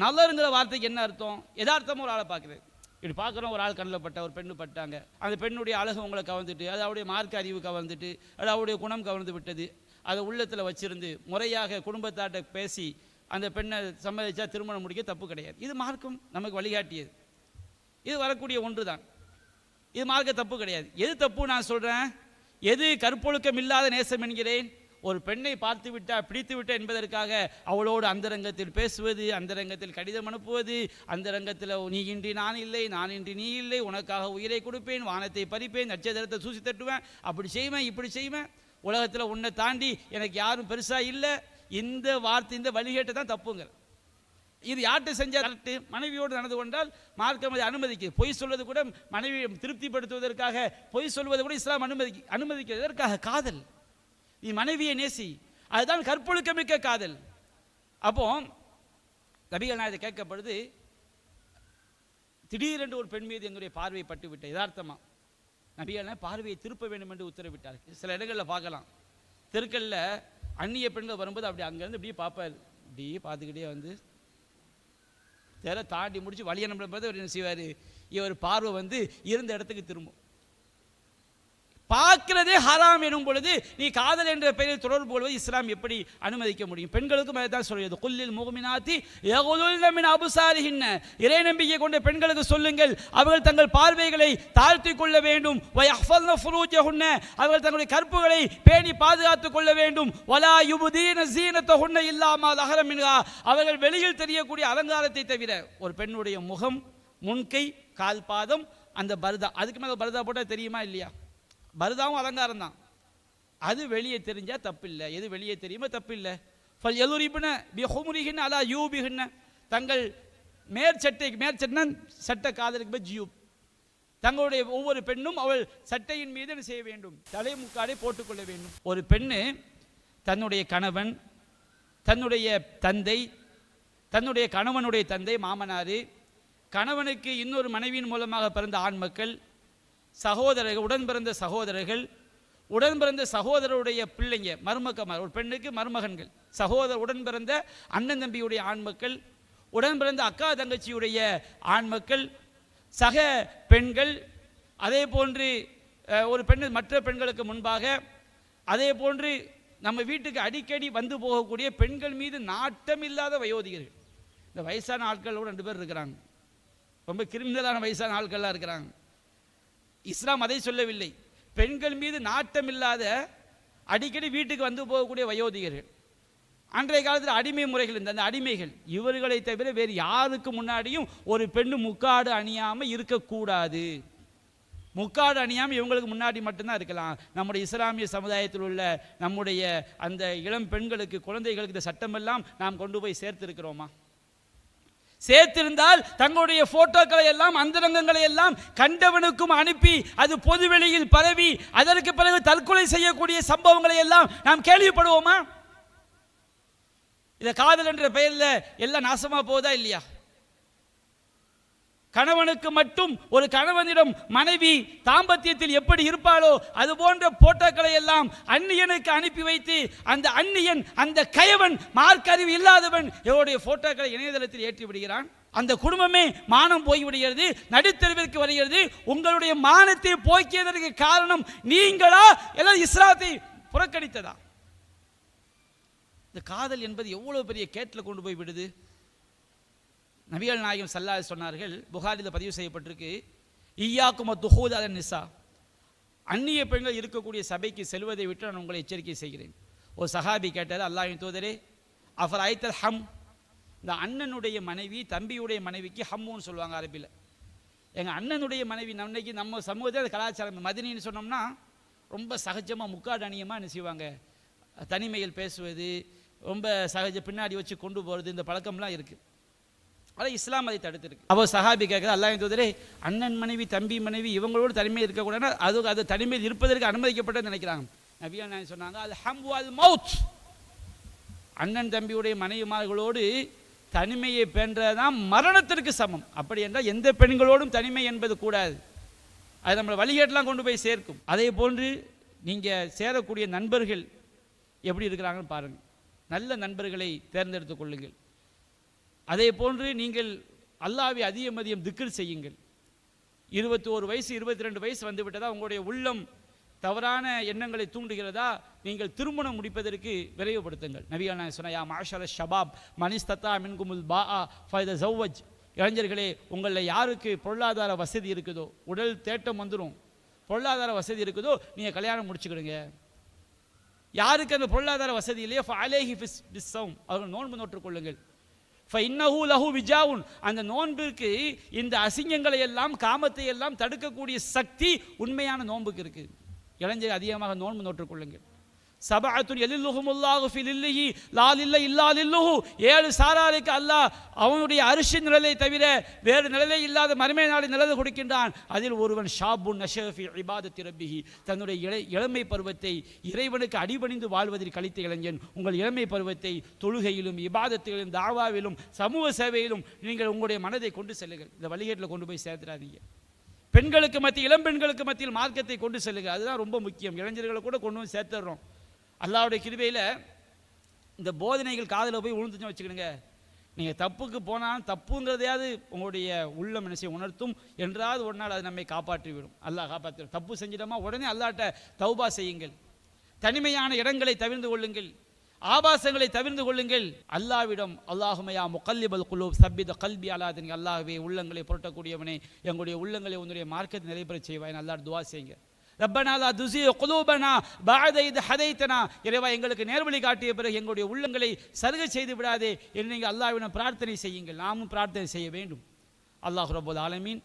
நல்லருங்கிற வார்த்தைக்கு என்ன அர்த்தம்? யதார்த்தமாக ஒரு ஆளை பார்க்குறது. இப்படி பார்க்குறோம், ஒரு ஆள் கண்ணில் பட்ட, ஒரு பெண்ணு பட்டாங்க, அந்த பெண்ணுடைய அழகு உங்களை கவர்ந்துட்டு, அது அவருடைய மார்க்க அறிவு கவர்ந்துட்டு, அது அவருடைய குணம் கவர்ந்து விட்டது, அதை உள்ளத்தில் வச்சிருந்து முறையாக குடும்பத்தாட்ட பேசி அந்த பெண்ணை சம்மதிச்சா திருமணம் முடிக்க தப்பு கிடையாது. இது மார்க்கம் நமக்கு வழிகாட்டியது, இது வரக்கூடிய ஒன்று தான். இது மார்க்க தப்பு கிடையாது. எது தப்பு நான் சொல்கிறேன், எது கற்பொழுக்கம் இல்லாத நேசம் என்கிறேன்? ஒரு பெண்ணை பார்த்து விட்டா, பிடித்து விட்டா என்பதற்காக அவளோடு அந்தரங்கத்தில் பேசுவது, அந்தரங்கத்தில் கடிதம் அனுப்புவது, அந்தரங்கத்தில் நீ இன்றி நான் இல்லை, நான் இன்றி நீ இல்லை, உனக்காக உயிரை கொடுப்பேன், வானத்தை பறிப்பேன், நட்சத்திரத்தை சூசி தட்டுவேன், அப்படி செய்வேன், இப்படி செய்வேன், உலகத்தில் உன்னை தாண்டி எனக்கு யாரும் பெருசாக இல்லை, இந்த வார்த்தை, இந்த வழிகேட்டை தான் தப்புங்க. இது யார்கிட்ட செஞ்சால் கரெக்டு? மனைவியோடு நடந்து கொண்டால் மார்க்கம் அதை அனுமதிக்குது. பொய் சொல்வது கூட மனைவியை திருப்திப்படுத்துவதற்காக பொய் சொல்வது கூட இஸ்லாம் அனுமதிக்கிறது. எதற்காக? காதல். நீ மனைவியை நேசி, அதுதான் கற்பொழுக்கமிக்க காதல். அப்போ நபிகள் நாயகத்தை கேட்கப்படுது, திடீரென்று ஒரு பெண் மீது எங்களுடைய பார்வை பட்டுவிட்ட, யதார்த்தமா நபிகள் பார்வையை திருப்ப வேண்டும் என்று உத்தரவிட்டார். சில இடங்களில் பார்க்கலாம், தெருக்களில் அந்நிய பெண்கள் வரும்போது அப்படி அங்கேருந்து இப்படியே பார்ப்பார், இப்படியே பார்த்துக்கிட்டே வந்து தெர தாண்டி முடிச்சு வழி அனுப்பும்போது அவர் என்ன செய்வார், இவர் பார்வை வந்து இருந்த இடத்துக்கு திரும்பும். பார்க்கிறதே ஹராம் எனும் பொழுது நீ காதல் என்ற பெயரில் தொடர்பு கொள்வது இஸ்லாம் எப்படி அனுமதிக்க முடியும்? பெண்களுக்கும் அதைத்தான் சொல்கிறது, குல்லில் முஃமினாத்தி யகுதுல்ன மின் அப்சாரிஹின்ன, இறை நம்பிக்கை கொண்ட பெண்களுக்கு சொல்லுங்கள், அவர்கள் தங்கள் பார்வைகளை தாழ்த்தி கொள்ள வேண்டும், வயஹ்ஃபல்ன ஃபுரூஜஹுன்ன, அவர்கள் தங்களுடைய கற்புகளை பேணி பாதுகாத்துக் கொள்ள வேண்டும், வலா யுப்தீன ஸீனத்தஹுன்ன இல்லா மா ஸஹர மின்ஹா, அவர்கள் வெளியில் தெரியக்கூடிய அலங்காரத்தை தவிர. ஒரு பெண்ணுடைய முகம், முன்கை, கால் பாதம், அந்த பர்தா, அதுக்கு மேலே பர்தா போட்டால் தெரியுமா இல்லையா? பர்தாவும் அலங்காரம் தான், அது வெளியே தெரிஞ்சால் தப்பில்லை. எது வெளியே தெரியுமோ தப்பில்லை. ஃபல் யதுரிப்ன பிஹுமுரிஹின்ன அலா யூபிஹின்ன, தங்கள் மேற்சட்டை சட்டை காதலுக்கு ஜியூப், தங்களுடைய ஒவ்வொரு பெண்ணும் அவள் சட்டையின் மீது என்ன செய்ய வேண்டும்? தலைமுக்காடை போட்டுக்கொள்ள வேண்டும். ஒரு பெண்ணு தன்னுடைய கணவன், தன்னுடைய தந்தை, தன்னுடைய கணவனுடைய தந்தை, மாமனார், கணவனுக்கு இன்னொரு மனைவியின் மூலமாக பிறந்த ஆண் மக்கள், சகோதரர்கள், உடன் பிறந்த சகோதரர்கள், உடன் பிறந்த சகோதரருடைய பிள்ளைங்க, மருமக்கமார், ஒரு பெண்ணுக்கு மருமகன்கள், உடன் பிறந்த அண்ணன் தம்பியுடைய ஆண் மக்கள், உடன் பிறந்த அக்கா தங்கச்சியுடைய ஆண் மக்கள், சக பெண்கள், அதே போன்று ஒரு பெண் மற்ற பெண்களுக்கு முன்பாக, அதே போன்று நம்ம வீட்டுக்கு அடிக்கடி வந்து போகக்கூடிய பெண்கள் மீது நாட்டம் இல்லாத வயோதிகர்கள். இந்த வயசான ஆட்களோடு 2 பேர் இருக்கிறாங்க, ரொம்ப கிரிமினலான வயசான ஆட்கள்லாம் இருக்கிறாங்க. இஸ்லாம் அதை சொல்லவில்லை. பெண்கள் மீது நாட்டம் இல்லாத அடிக்கடி வீட்டுக்கு வந்து போகக்கூடிய வயோதிகர்கள். அன்றைய காலத்தில் அடிமை முறைகள் இருந்த அந்த அடிமைகள், இவர்களை தவிர வேறு யாருக்கு முன்னாடியும் ஒரு பெண்ணு முக்காடு அணியாமல் இருக்கக்கூடாது. முக்காடு அணியாமல் இவங்களுக்கு முன்னாடி மட்டும்தான் இருக்கலாம். நம்முடைய இஸ்லாமிய சமுதாயத்தில் உள்ள நம்முடைய அந்த இளம் பெண்களுக்கு, குழந்தைகளுக்கு இந்த சட்டமெல்லாம் நாம் கொண்டு போய் சேர்த்திருக்கிறோமா? சேர்த்திருந்தால் தங்களுடைய போட்டோக்களை எல்லாம், அந்தரங்கங்களை எல்லாம் கண்டவனுக்கும் அனுப்பி அது பொதுவெளியில் பரவி அதற்கு பிறகு தற்கொலை செய்யக்கூடிய சம்பவங்களை எல்லாம் நாம் கேள்விப்படுவோமா? இந்த காதல் என்ற பெயரில் எல்லாம் நாசமா போதா இல்லையா? கணவனுக்கு மட்டும் ஒரு கணவனிடம் மனைவி தாம்பத்தியத்தில் எப்படி இருப்பாளோ அது போன்ற போட்டோக்களை எல்லாம் அந்நியனுக்கு அனுப்பி வைத்து அந்த அந்நியன் அந்த கயவன் மார்க்கறிவு இல்லாதவன் இவருடைய போட்டோக்களை இணையதளத்தில் ஏற்றி விடுகிறான். அந்த குடும்பமே மானம் போய்விடுகிறது, நடுத்தெருவிற்கு வருகிறது. உங்களுடைய மானத்தை போக்கியதற்கு காரணம் நீங்களா எல்லாம் இஸ்லாத்தை புறக்கணித்ததா? இந்த காதல் என்பது எவ்வளவு பெரிய கேட்டில் கொண்டு போய் விடுது. நபிகள் நாயகம் ஸல்லல்லாஹு அலைஹி சொன்னார்கள், புகாரியில் பதிவு செய்யப்பட்டிருக்கு, ஈயாக்கும் துஹூத் அலன் நிசா, அந்நிய பெண்கள் இருக்கக்கூடிய சபைக்கு செல்வதை விட்டு நான் உங்களை எச்சரிக்கை செய்கிறேன். ஒரு சஹாபி கேட்டார், அல்லாஹ்வின் தூதரே, அஃபர் ஐத்தல் ஹம், இந்த அண்ணனுடைய மனைவி தம்பியுடைய மனைவிக்கு ஹம்முன்னு சொல்லுவாங்க அரபியில். எங்கள் அண்ணனுடைய மனைவி அன்னைக்கு நம்ம சமூகத்தில் கலாச்சாரம் மதினின்னு சொன்னோம்னா ரொம்ப சகஜமாக முக்காடு அணியமாக என்ன செய்வாங்க, தனிமையில் பேசுவது, ரொம்ப சகஜ பின்னாடி வச்சு கொண்டு போகிறது, இந்த பழக்கம்லாம் இருக்குது. ஆனால் இஸ்லாம் அதை தடுத்திருக்கு. அப்போ சஹாபி கேட்குறது, அல்லாஹ்வின் தூதரே, அண்ணன் மனைவி தம்பி மனைவி இவங்களோடு தனிமையில் இருக்கக்கூடாது, அது தனிமையில் இருப்பதற்கு அனுமதிக்கப்பட்டது நினைக்கிறாங்க. நபிகள் நாயகம் சொன்னாங்க, அது ஹம் வல் மௌத், அண்ணன் தம்பியுடைய மனைவிமார்களோடு தனிமையை பெற்றதான் மரணத்திற்கு சமம். அப்படி என்றால் எந்த பெண்களோடும் தனிமை என்பது கூடாது. அது நம்மளை வழிகேட்டெலாம் கொண்டு போய் சேர்க்கும். அதே போன்று நீங்கள் சேரக்கூடிய நண்பர்கள் எப்படி இருக்கிறாங்கன்னு பாருங்கள். நல்ல நண்பர்களை தேர்ந்தெடுத்து கொள்ளுங்கள். அதே போன்று நீங்கள் அல்லாஹ்வை அதிகம் அதிகம் திக்ர் செய்யுங்கள். 21 வயசு 22 வயசு வந்து விட்டதா, உங்களுடைய உள்ளம் தவறான எண்ணங்களை தூண்டுகிறதா, நீங்கள் திருமணம் முடிப்பதற்கு விரைவுபடுத்துங்கள். நபிகள் நாயகம் சொன்னார், யா மாஷர ஷபாப் மனிஸ்தத்தா மின்குமுல் பாஆ ஃபைதஸவ்வஜ், இளைஞர்களே, உங்களில் யாருக்கு பொருளாதார வசதி இருக்குதோ, உடல் தேட்டம் வந்துடும், பொருளாதார வசதி இருக்குதோ நீங்கள் கல்யாணம் முடிச்சுக்கிடுங்க. யாருக்கு அந்த பொருளாதார வசதி இல்லையோ ஃபஅலைஹி பிஸ்ஸௌம், அவர்கள் நோன்பு நோற்றுக்கொள்ளுங்கள். ஃபஇன்னஹு லஹு விஜாவுன், அந்த நோன்பிற்கு இந்த அசிங்கங்களை எல்லாம் காமத்தை எல்லாம் தடுக்கக்கூடிய சக்தி உண்மையான நோன்புக்கு இருக்குது. இளைஞர்கள் அதிகமாக நோன்பு நோற்றுக்கொள்ளுங்கள். சபஅத்துன் யலில்லுஹுமுல்லாஹு ஃபி லில்லிஹி லா லில்ல இல்லா லில்லுஹு, 7 சாராருக்கு அல்லாஹ் அவனுடைய அரிசி நிழலை தவிர வேறு நிழலே இல்லாத மறுமை நாளை நிழல் கொடுக்கின்றான். அதில் ஒருவன் ஷாபுன் நஷஅ ஃபி இபாதத்தி ரப்பிஹி, தன்னுடைய இளமை பருவத்தை இறைவனுக்கு அடிபணிந்து வாழ்வதில் கழித்த இளைஞன். உங்கள் இளமை பருவத்தை தொழுகையிலும் இபாதத்திலும் தாவாவிலும் சமூக சேவையிலும் நீங்கள் உங்களுடைய மனதை கொண்டு செல்லுங்கள். இந்த வழிகேட்டில் கொண்டு போய் சேர்த்துடாதீங்க. பெண்களுக்கு மத்தியில் இளம் பெண்களுக்கு மத்தியில் மார்க்கத்தை கொண்டு செல்லுங்கள். அதுதான் ரொம்ப முக்கியம். இளைஞர்களை கூட கொண்டு வந்து சேர்த்துடுறோம். அல்லாஹ்வுடைய கிருபையில் இந்த போதனைகள் காதில் போய் விழுந்துச்சுன்னு வச்சுக்கிடுங்க, நீங்கள் தப்புக்கு போனால் தப்புங்கிறதையாவது உங்களுடைய உள்ளம் என்ன செய்ய உணர்த்தும். என்றாவது ஒரு நாள் அது நம்மை காப்பாற்றி விடும். அல்லாஹ் காப்பாற்றி. தப்பு செஞ்சிட்டோமா உடனே அல்லாஹ்ட்ட தௌபா செய்யுங்கள். தனிமையான இடங்களை தவிர்த்து கொள்ளுங்கள், ஆபாசங்களை தவிர்த்து கொள்ளுங்கள். அல்லாஹ்விடம் அல்லாஹுமையா முகல்லிபல் குலூப் சப்பித கல்பி அலாதின், அல்லாஹ்வே உள்ளங்களை புரட்டக்கூடியவனே, எங்களுடைய உள்ளங்களை உன்னுடைய மார்க்கத்தை நிலைபெறச் செய்வாய். அல்லாஹ் துஆ செய்யுங்க. ரப்பனா லா துஸி குலூபனா பஅத இத் ஹதைதனா, இறைவா எங்களுக்கு நேர்வழி காட்டிய பிறகு எங்களுடைய உள்ளங்களை சருக செய்து விடாதே என்று நீங்கள் அல்லாஹ்விடம் பிரார்த்தனை செய்யுங்கள். நாமும் பிரார்த்தனை செய்ய வேண்டும். அல்லாஹ் ரப்பல் ஆலமீன்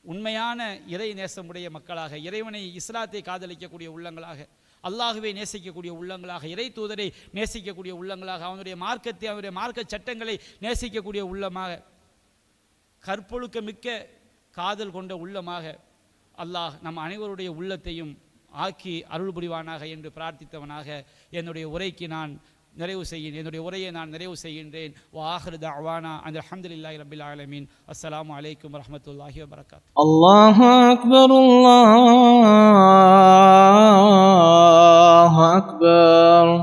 உண்மையான இறை நேசமுடைய மக்களாக, இறைவனை இஸ்லாத்தை காதலிக்கக்கூடிய உள்ளங்களாக, அல்லாஹ்வை நேசிக்கக்கூடிய உள்ளங்களாக, இறை தூதரை நேசிக்கக்கூடிய உள்ளங்களாக, அவனுடைய மார்க்கத்தை அவனுடைய மார்க்க சட்டங்களை நேசிக்கக்கூடிய உள்ளமாக, கற்பொழுக்க மிக்க காதல் கொண்ட உள்ளமாக அல்லாஹ் நம் அனைவருடைய உள்ளத்தையும் ஆக்கி அருள் புரிவானாக என்று பிரார்த்தித்தவனாக என்னுடைய உரையை நான் நிறைவு செய்கின்றேன். வஆஹிரு தஅவானா அல்ஹம்துலில்லாஹி ரப்பில் ஆலமீன். அஸ்ஸலாமு அலைக்கும் வரஹ்மத்துல்லாஹி வபரகாத்துஹு. அல்லாஹு அக்பர், அல்லாஹு அக்பர்.